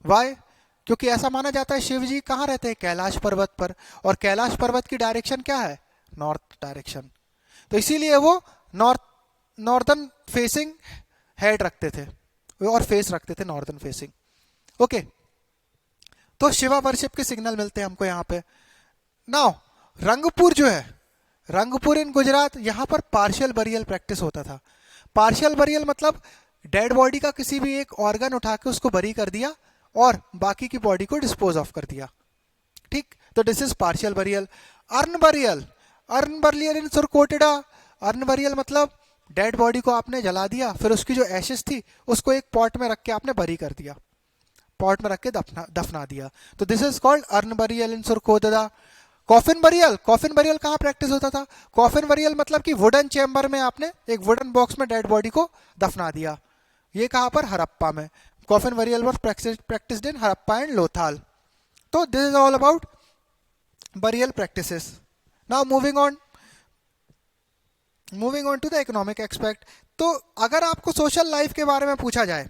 Why? क्योंकि ऐसा माना जाता है शिव जी कहाँ रहते हैं, कैलाश पर्वत पर, और कैलाश पर्वत की डायरेक्शन क्या है, नॉर्थ डायरेक्शन। तो इसीलिए वो नॉर्दर्न फेसिंग हेड रखते थे और फेस रखते थे नॉर्दर्न फेसिंग। ओके, तो शिवा वर्शिप के सिग्नल मिलते हैं हमको यहाँ पे। नाउ रंगपुर जो है, रंगपुर इन गुजरात, यहाँ पर पार्शियल बरियल प्रैक्टिस होता था। पार्शियल बरियल मतलब डेड बॉडी का किसी भी एक ऑर्गन उठा के उसको बरी कर दिया और बाकी की बॉडी को डिस्पोज ऑफ कर दिया। ठीक, तो this is partial burial. Urn burial, urn burial in Surkotada, urn burial मतलब डेड बॉडी को आपने जला दिया, फिर उसकी जो एशेस थी उसको एक पॉट में रख के आपने बरी कर दिया, पॉट में रख के दफना दिया। तो this is called urn burial in Surkotada. Coffin burial, coffin burial कहाँ प्रैक्टिस होता था? कॉफिन बरियल मतलब कि वुडन चेम्बर में आपने एक वुडन बॉक्स में डेड बॉडी को दफना दिया। ये कहाँ पर? हड़प्पा में। Coffin burial was practised in Harappa and Lothal. तो this is all about burial practices. Now moving on to the economic aspect. तो अगर आपको सोशल लाइफ के बारे में पूछा जाए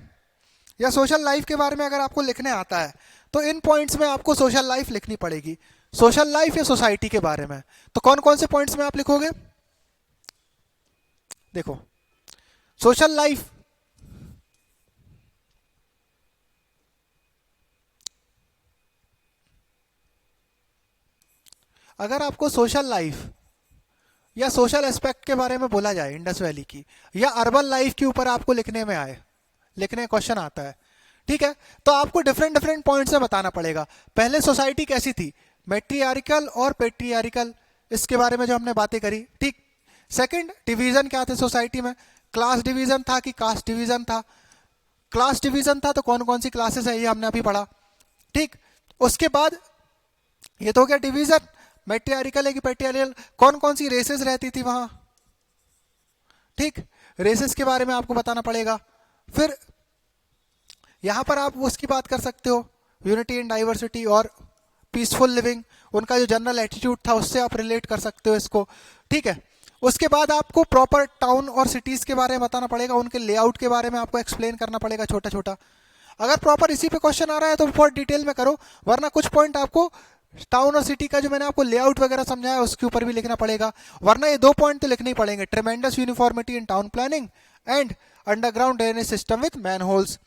या सोशल लाइफ के बारे में अगर आपको लिखने आता है, तो इन पॉइंट्स में आपको सोशल लाइफ लिखनी पड़ेगी। सोशल लाइफ या सोसाइटी के बारे में, तो कौन कौन से पॉइंट्स में आप लिखोगे? देखो, सोशल लाइफ, अगर आपको सोशल लाइफ या सोशल एस्पेक्ट के बारे में बोला जाए इंडस वैली की, या अर्बन लाइफ के ऊपर आपको लिखने में आए, लिखने क्वेश्चन आता है, ठीक है, तो आपको डिफरेंट डिफरेंट पॉइंट्स में बताना पड़ेगा। पहले सोसाइटी कैसी थी, मैट्रियार्कल और पेट्रियार्कल, इसके बारे में जो हमने बातें करी। ठीक, सेकंड, डिवीजन क्या थे सोसाइटी में, क्लास डिवीजन था कि कास्ट डिवीजन था? क्लास डिवीजन था तो कौन कौन सी क्लासेस है ये हमने अभी पढ़ा। ठीक, उसके बाद ये तो हो गया डिवीजन, मैट्रियार्कल है कि पेट्रियार्कल, कौन कौन सी रेसेस रहती थी वहां। ठीक, रेसेस के बारे में आपको बताना पड़ेगा। फिर यहां पर आप उसकी बात कर सकते हो, यूनिटी इन डाइवर्सिटी और पीसफुल लिविंग, उनका जो जनरल एटीट्यूड था उससे आप रिलेट कर सकते हो इसको, ठीक है। उसके बाद आपको प्रॉपर टाउन और सिटीज़ के बारे में बताना पड़ेगा, उनके लेआउट के बारे में आपको एक्सप्लेन करना पड़ेगा छोटा छोटा। अगर प्रॉपर इसी पे क्वेश्चन आ रहा है तो बहुत डिटेल में करो, वरना कुछ पॉइंट आपको टाउन और सिटी का जो मैंने आपको लेआउट वगैरह समझाया उसके ऊपर भी लिखना पड़ेगा, वरना ये 2 पॉइंट तो लिखने ही पड़ेंगे, ट्रेमेंडस uniformity in town planning and underground drainage system with manholes,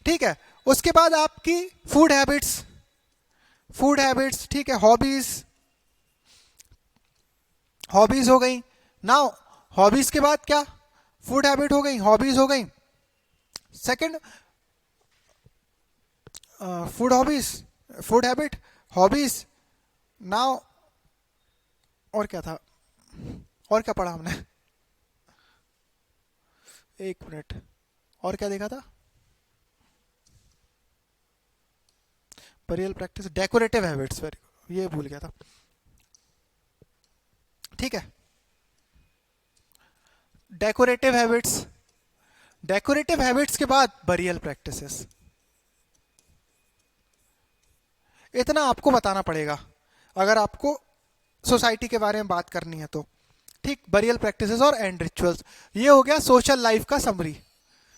ठीक है। उसके बाद आपकी फूड हैबिट्स, ठीक है, हॉबीज, हॉबीज हो गई। नाउ हॉबीज के बाद क्या, फूड हैबिट हो गई, हॉबीज हो गई। Second food hobbies, food habit, hobbies. Now और क्या था, और क्या पढ़ा हमने, एक मिनट, और क्या देखा था, Pariyal practice, decorative habits, very ये भूल गया था, ठीक है। डेकोरेटिव हैबिट्स, डेकोरेटिव हैबिट्स के बाद बरियल प्रैक्टिसेस, इतना आपको बताना पड़ेगा अगर आपको सोसाइटी के बारे में बात करनी है तो, ठीक। बरियल प्रैक्टिसेस और एंड रिचुअल्स, ये हो गया सोशल लाइफ का समरी।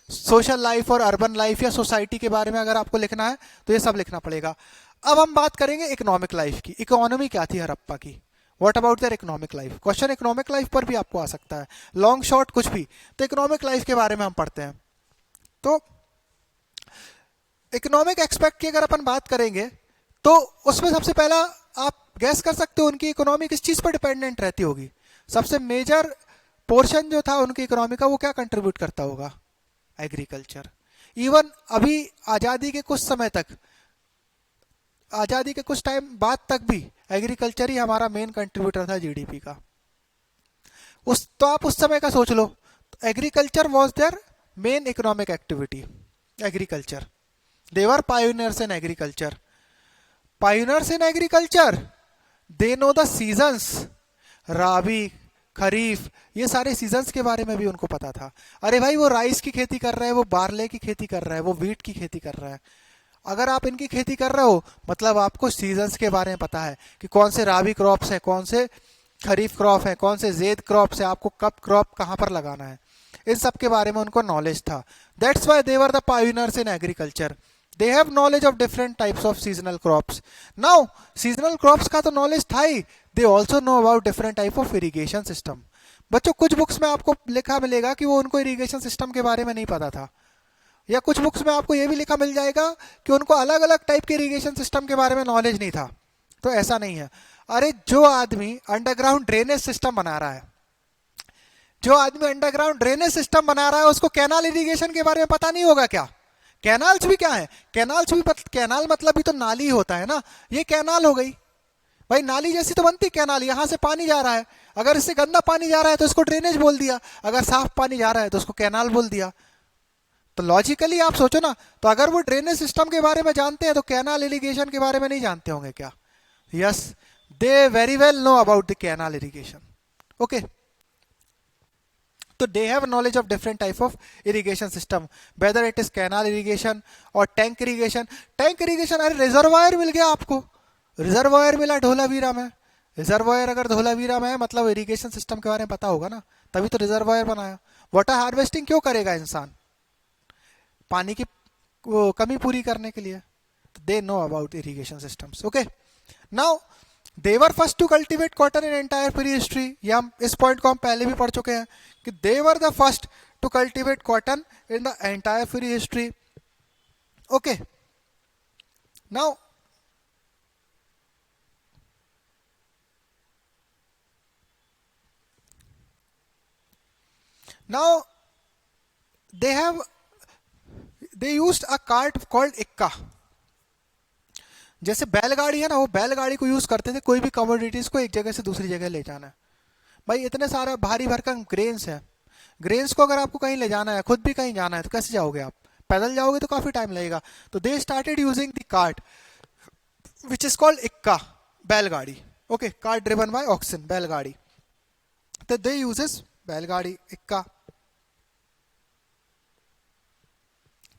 सोशल लाइफ और अर्बन लाइफ या सोसाइटी के बारे में अगर आपको लिखना है तो ये सब लिखना पड़ेगा। अब हम बात करेंगे इकोनॉमिक लाइफ की, इकोनॉमी क्या थी हड़प्पा की, what about their economic life, question economic life पर भी आपको आ सकता है, लॉन्ग शॉर्ट कुछ भी, तो इकोनॉमिक लाइफ के बारे में हम पढ़ते हैं। तो इकोनॉमिक एक्सपेक्ट की अगर अपन बात करेंगे तो उसमें सबसे पहला आप गैस कर सकते हो उनकी इकोनॉमी किस चीज़ पर डिपेंडेंट रहती होगी, सबसे मेजर पोर्शन जो था उनकी इकोनॉमी का वो क्या कंट्रीब्यूट करता होगा, एग्रीकल्चर। इवन अभी आज़ादी के कुछ समय तक, आज़ादी के कुछ टाइम बाद तक भी एग्रीकल्चर ही हमारा मेन कंट्रीब्यूटर था जीडीपी का। उस तो आप उस समय का सोच लो, agriculture was their main economic activity, agriculture, they were pioneers in agriculture, pioneers in agriculture, they know the seasons, rabi, kharif, ये सारे सीजन्स के बारे में भी उनको पता था। अरे भाई वो राइस की खेती कर रहा है, वो बार्ले की खेती कर रहा है, वो वीट की खेती कर रहा है, अगर आप इनकी खेती कर रहे हो मतलब आपको सीजन्स के बारे में पता है कि कौन से राबी क्रॉप्स हैं, कौन से खरीफ क्रॉप हैं, कौन से जेद क्रॉप्स हैं, आपको कब क्रॉप कहाँ पर लगाना है, इन सब के बारे में उनको नॉलेज था। That's why they were the pioneers in agriculture, they have knowledge of different types of seasonal crops. Now seasonal crops का तो नॉलेज था ही, they also know about different type of irrigation system. बच्चों कुछ books में आपको लिखा मिलेगा कि वो उनको इरीगेशन सिस्टम के बारे में नहीं पता था, या कुछ बुक्स में आपको ये भी लिखा मिल जाएगा कि उनको अलग अलग टाइप के इरीगेशन सिस्टम के बारे में नॉलेज नहीं था। तो ऐसा नहीं है। अरे जो आदमी अंडरग्राउंड ड्रेनेज सिस्टम बना रहा है, जो आदमी अंडरग्राउंड ड्रेनेज सिस्टम बना रहा है उसको कैनाल इरीगेशन के बारे में पता नहीं होगा क्या? कैनाल्स भी क्या है, कैनाल्स भी कैनाल मतलब भी तो नाली होता है ना, ये कैनाल हो गई भाई, नाली जैसी तो बनती कैनाल, यहाँ से पानी जा रहा है, अगर इससे गंदा पानी जा रहा है तो उसको ड्रेनेज बोल दिया, अगर साफ पानी जा रहा है तो उसको कैनाल बोल दिया। तो लॉजिकली आप सोचो ना, तो अगर वो ड्रेनेज सिस्टम के बारे में जानते हैं तो कैनाल इरिगेशन के बारे में नहीं जानते होंगे क्या? Yes, they very well know about the canal irrigation, okay. तो they have knowledge of different type of irrigation system, whether it is canal irrigation और टैंक इरिगेशन। टैंक इरिगेशन, अरे रिजर्वायर मिल गया आपको, रिजर्वायर मिला धोलावीरा में, रिजर्वायर अगर धोलावीरा में है मतलब इरिगेशन सिस्टम के बारे में पता होगा ना, तभी तो रिजर्वायर बनाया। वाटर हार्वेस्टिंग क्यों करेगा इंसान? पानी की कमी पूरी करने के लिए। They know about irrigation systems, okay. Now they were first to cultivate cotton in entire prehistory, ये हम इस पॉइंट को हम पहले भी पढ़ चुके हैं कि they were the first to cultivate cotton in the entire prehistory, okay. Now now they used a cart called ekka. जैसे बैलगाड़ी है ना, वो बैलगाड़ी को यूज करते थे कोई भी कमोडिटीज को एक जगह से दूसरी जगह ले जाना है। भाई इतने सारे भारी भरकम ग्रेन्स है, ग्रेन्स को अगर आपको कहीं ले जाना है, खुद भी कहीं जाना है, तो कैसे जाओगे आप? पैदल जाओगे तो काफी टाइम लगेगा। तो they started using the cart which is called इक्का, बैलगाड़ी, okay, cart driven by oxen, बैलगाड़ी। तो दे यूजेस बैलगाड़ी, इक्का।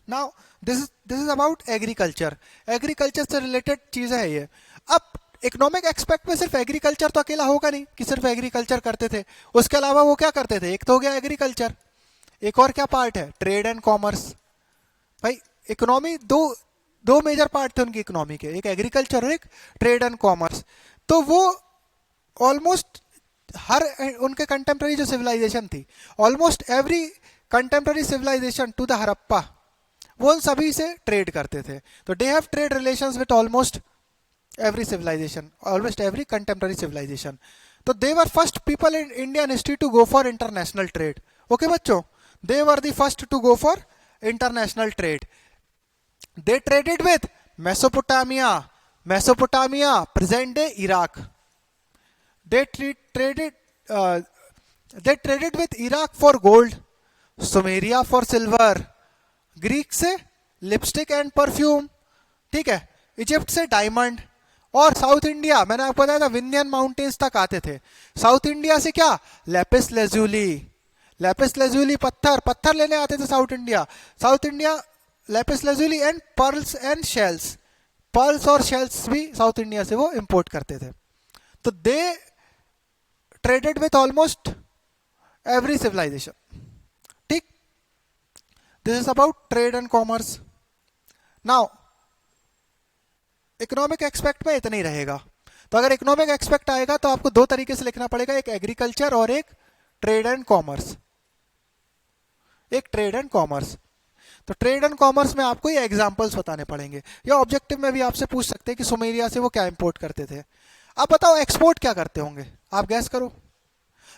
Now this is about agriculture, agriculture से रिलेटेड चीजें है ये। अब इकोनॉमिक एक्सपेक्ट में सिर्फ एग्रीकल्चर तो अकेला होगा नहीं कि सिर्फ एग्रीकल्चर करते थे, उसके अलावा वो क्या करते थे, एक तो हो गया एग्रीकल्चर, एक और क्या पार्ट है, ट्रेड एंड कॉमर्स। भाई इकोनॉमी दो दो मेजर पार्ट थे उनकी इकोनॉमी के, एक एग्रीकल्चर और एक ट्रेड एंड कॉमर्स। तो वो ऑलमोस्ट हर उनके कंटेम्प्रेरी जो सिविलाइजेशन थी, almost every contemporary civilization to the Harappa, वो उन सभी से ट्रेड करते थे। तो they have trade relations with almost every civilization, almost every contemporary civilization. तो they were first people in Indian history to go for international trade. Okay बच्चों, they were the first to go for international trade. They traded with Mesopotamia, present day Iraq. They traded with Iraq for gold, Sumeria for silver, Greek से lipstick and perfume, ठीक है, Egypt से diamond, और south India मैंने आपको बताया था Vindhyan mountains तक आते थे। साउथ इंडिया से क्या, लेपिस लेजुली पत्थर लेने आते थे south India lapis lazuli and pearls and shells, pearls और शेल्स भी साउथ इंडिया से वो इंपोर्ट करते थे। तो they traded with almost every civilisation, ठीक। This is about trade and commerce. Now economic aspect में इतना ही रहेगा। तो अगर इकोनॉमिक एक्सपेक्ट आएगा तो आपको दो तरीके से लिखना पड़ेगा, एक एग्रीकल्चर और एक ट्रेड एंड कॉमर्स, तो ट्रेड एंड कॉमर्स में आपको ये एग्जांपल्स बताने पड़ेंगे, या ऑब्जेक्टिव में भी आपसे पूछ सकते हैं कि सुमेरिया से वो क्या इंपोर्ट करते थे। आप बताओ एक्सपोर्ट क्या करते होंगे, आप गैस करो।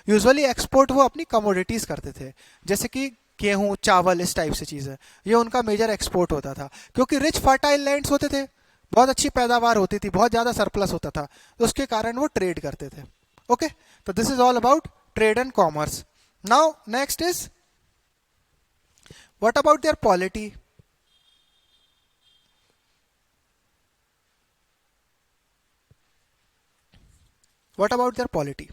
यूजुअली एक्सपोर्ट वो अपनी कमोडिटीज करते थे, जैसे कि गेहूं, चावल, इस टाइप से चीजें, ये उनका मेजर एक्सपोर्ट होता था, क्योंकि रिच फर्टाइल लैंड्स होते थे, बहुत अच्छी पैदावार होती थी, बहुत ज्यादा सरप्लस होता था, तो उसके कारण वो ट्रेड करते थे। ओके, तो this is all about trade and commerce. Now next is what about their polity. What about their polity.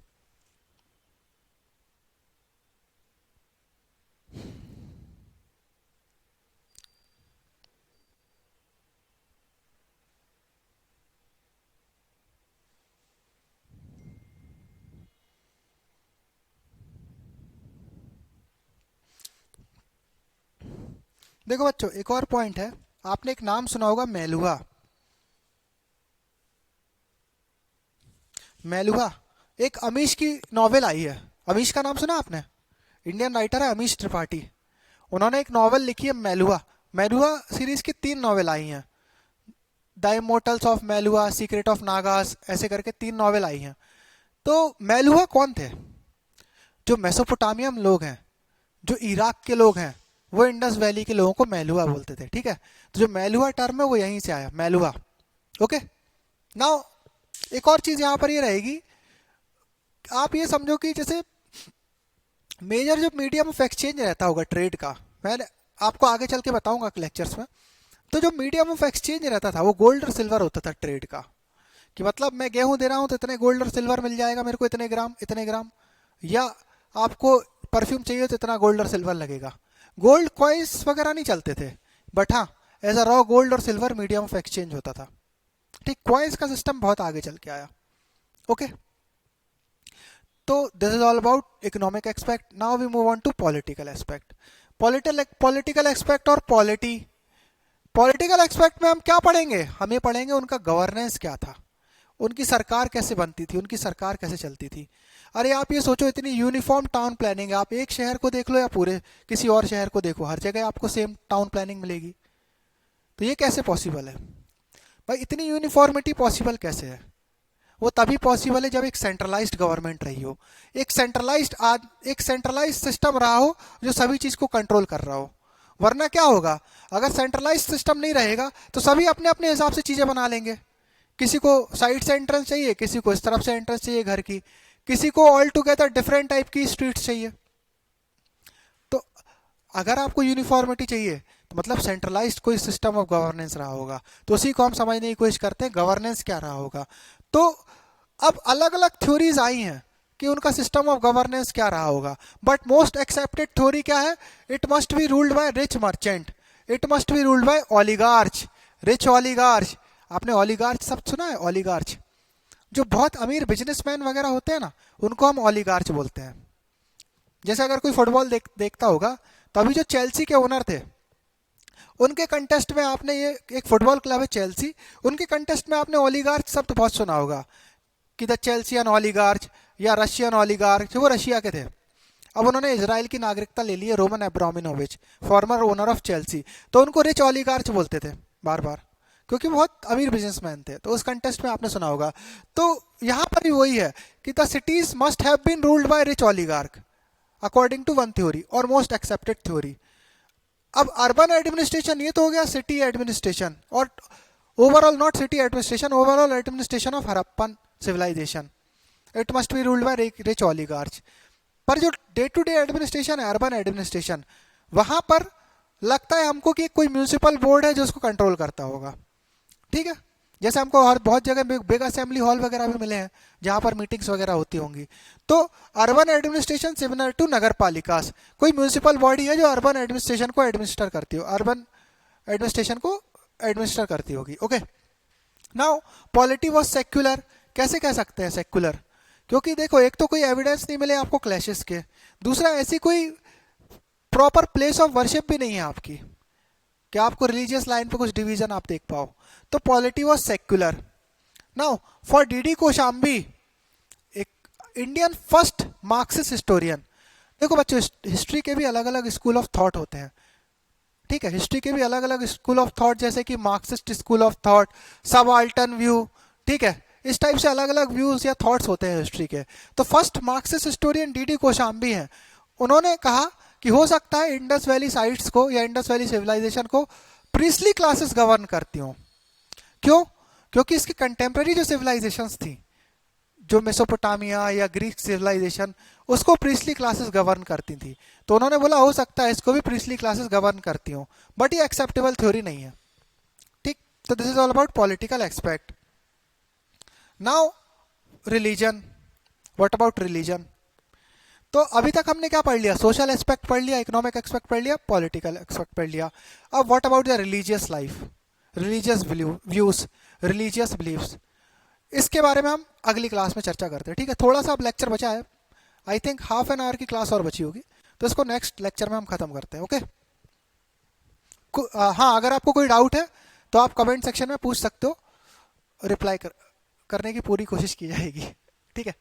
देखो बच्चों, एक और पॉइंट है, आपने एक नाम सुना होगा मेलुहा। एक अमीश की नॉवेल आई है, अमीश का नाम सुना आपने, इंडियन राइटर है अमीश त्रिपाठी, उन्होंने एक नॉवेल लिखी है मेलुहा सीरीज की 3 नॉवेल आई हैं, the immortals of Meluha, secret of Nagas, ऐसे करके 3 नॉवेल आई हैं। तो मेलुहा कौन थे, जो मेसोपोटामियम लोग हैं, जो इराक के लोग हैं, वो इंडस वैली के लोगों को मेलुहा बोलते थे, ठीक है। तो जो मेलुहा टर्म है वो यहीं से आया, मेलुहा। ओके, नाउ एक और चीज यहां पर ये रहेगी, आप ये समझो कि जैसे मेजर जो मीडियम ऑफ एक्सचेंज रहता होगा ट्रेड का, मैं आपको आगे चल के बताऊंगा लेक्चर्स में, तो जो मीडियम ऑफ एक्सचेंज रहता था वो गोल्ड और सिल्वर होता था ट्रेड का, कि मतलब मैं गेहूं दे रहा हूं तो इतने गोल्ड और सिल्वर मिल जाएगा मेरे को, इतने ग्राम, या आपको परफ्यूम चाहिए तो इतना गोल्ड और सिल्वर लगेगा। गोल्ड कॉइन्स वगैरह नहीं चलते थे, बट हाँ एज अ रॉ गोल्ड और सिल्वर मीडियम ऑफ एक्सचेंज होता था, ठीक। कॉइन्स का सिस्टम बहुत आगे चल के आया। ओके, तो this is all about economic aspect. Now we move on to political aspect. Political aspect और पॉलिटिकल एस्पेक्ट में हम क्या पढ़ेंगे, हम ये पढ़ेंगे उनका गवर्नेंस क्या था, उनकी सरकार कैसे बनती थी, उनकी सरकार कैसे चलती थी। अरे आप ये सोचो, इतनी यूनिफॉर्म टाउन प्लानिंग है, आप एक शहर को देख लो या पूरे किसी और शहर को देखो, हर जगह आपको सेम टाउन प्लानिंग मिलेगी, तो ये कैसे पॉसिबल है भाई, इतनी यूनिफॉर्मिटी पॉसिबल कैसे है। वो तभी पॉसिबल है जब एक सेंट्रलाइज्ड गवर्नमेंट रही हो, एक सेंट्रलाइज्ड सिस्टम रहा हो जो सभी चीज को कंट्रोल कर रहा हो। वरना क्या होगा, अगर सेंट्रलाइज्ड सिस्टम नहीं रहेगा तो सभी अपने अपने हिसाब से चीजें बना लेंगे, किसी को साइड से एंट्रेंस चाहिए, किसी को इस तरफ से एंट्रेंस चाहिए घर की, किसी को ऑल टुगेदर डिफरेंट टाइप की स्ट्रीट्स चाहिए। तो अगर आपको यूनिफॉर्मिटी चाहिए तो मतलब सेंट्रलाइज्ड कोई सिस्टम ऑफ गवर्नेंस रहा होगा, तो उसी को हम समझने की कोशिश करते हैं गवर्नेंस क्या रहा होगा। तो अब अलग अलग थ्योरीज आई हैं कि उनका सिस्टम ऑफ गवर्नेंस क्या रहा होगा, बट मोस्ट एक्सेप्टेड थ्योरी क्या है, it must be ruled by rich merchant, it must be ruled by oligarch, rich oligarch. आपने ओलिगार्च शब्द सुना है? ओलिगार्च, जो बहुत अमीर बिजनेसमैन वगैरह होते हैं ना, उनको हम ओलिगार्च बोलते हैं। जैसे अगर कोई फुटबॉल देखता होगा, तो अभी जो चेल्सी के ओनर थे, उनके कंटेस्ट में आपने, ये एक फुटबॉल क्लब है चेल्सी, उनके कंटेस्ट में आपने ओलिगार्च शब्द बहुत सुना होगा कि द चेल्सियन ओलिगार्च या रशियन ओलिगार्च, वो रशिया के थे। अब उन्होंने इजराइल की नागरिकता ले ली है, Roman Abramovich, former owner of Chelsea, तो उनको रिच ओलिगार्च बोलते थे बार बार, क्योंकि बहुत अमीर बिजनेसमैन थे। तो उस कंटेस्ट में आपने सुना होगा। तो यहाँ पर भी वही है कि the cities must have been ruled by rich oligarch according to one theory और मोस्ट एक्सेप्टेड थ्योरी। अब अर्बन एडमिनिस्ट्रेशन ये तो हो गया सिटी एडमिनिस्ट्रेशन, और overall not city administration, overall administration of Harappan civilisation, it must be ruled by rich oligarch. पर जो day to day administration है, अर्बन एडमिनिस्ट्रेशन, वहां पर लगता है हमको कि कोई म्यूनिसिपल बोर्ड है जो उसको कंट्रोल करता होगा। ठीक है, जैसे हमको हर बहुत जगह बिग असेंबली हॉल वगैरह भी मिले हैं जहां पर मीटिंग्स वगैरह होती होंगी। तो अर्बन एडमिनिस्ट्रेशन सिमिलर टू नगर पालिकास, कोई म्यूनिसिपल बॉडी है जो अर्बन एडमिनिस्ट्रेशन को एडमिनिस्टर करती हो, अर्बन एडमिनिस्ट्रेशन को एडमिनिस्टर करती होगी। Okay, now polity was secular. कैसे कह सकते हैं सेक्युलर? क्योंकि देखो, एक तो कोई एविडेंस नहीं मिले आपको क्लैशेस के, दूसरा ऐसी कोई प्रॉपर प्लेस ऑफ वर्शिप भी नहीं है आपकी कि आपको रिलीजियस लाइन पे कुछ डिवीजन आप देख पाओ। तो polity was secular. Now for DD Kaushambi, एक इंडियन फर्स्ट मार्क्सिस्ट हिस्टोरियन। देखो बच्चों, हिस्ट्री के भी अलग अलग स्कूल ऑफ थॉट होते हैं। ठीक है, हिस्ट्री के भी अलग अलग स्कूल ऑफ थॉट, जैसे कि Marxist school of thought, subaltern view, ठीक है, इस टाइप से अलग अलग व्यूज या थॉट्स होते हैं हिस्ट्री के। तो first Marxist historian DD Kaushambi हैं। उन्होंने कहा कि हो सकता है इंडस वैली साइट्स को या इंडस वैली सिविलाइजेशन को प्रीस्टली क्लासेस गवर्न करती हों। क्यों? क्योंकि इसकी कंटेम्प्रेरी जो सिविलाइजेशंस थी, जो मेसोपोटामिया या ग्रीक सिविलाइजेशन, उसको प्रीस्टली क्लासेस गवर्न करती थी। तो उन्होंने बोला हो सकता है इसको भी प्रीस्टली क्लासेस गवर्न करती हों, बट ये एक्सेप्टेबल थ्योरी नहीं है। ठीक, तो this is all about political aspect. Now religion, what about religion? तो अभी तक हमने क्या पढ़ लिया? सोशल एस्पेक्ट पढ़ लिया, इकोनॉमिक एस्पेक्ट पढ़ लिया, पॉलिटिकल एस्पेक्ट पढ़ लिया। अब what about the religious life, religious views, religious beliefs, इसके बारे में हम अगली क्लास में चर्चा करते हैं। ठीक है, थोड़ा सा अब लेक्चर बचा है, I think half an hour की क्लास और बची होगी, तो इसको नेक्स्ट लेक्चर में हम खत्म करते हैं। ओके, हाँ, अगर आपको कोई डाउट है तो आप कमेंट सेक्शन में पूछ सकते हो, रिप्लाई करने की पूरी कोशिश की जाएगी। ठीक है।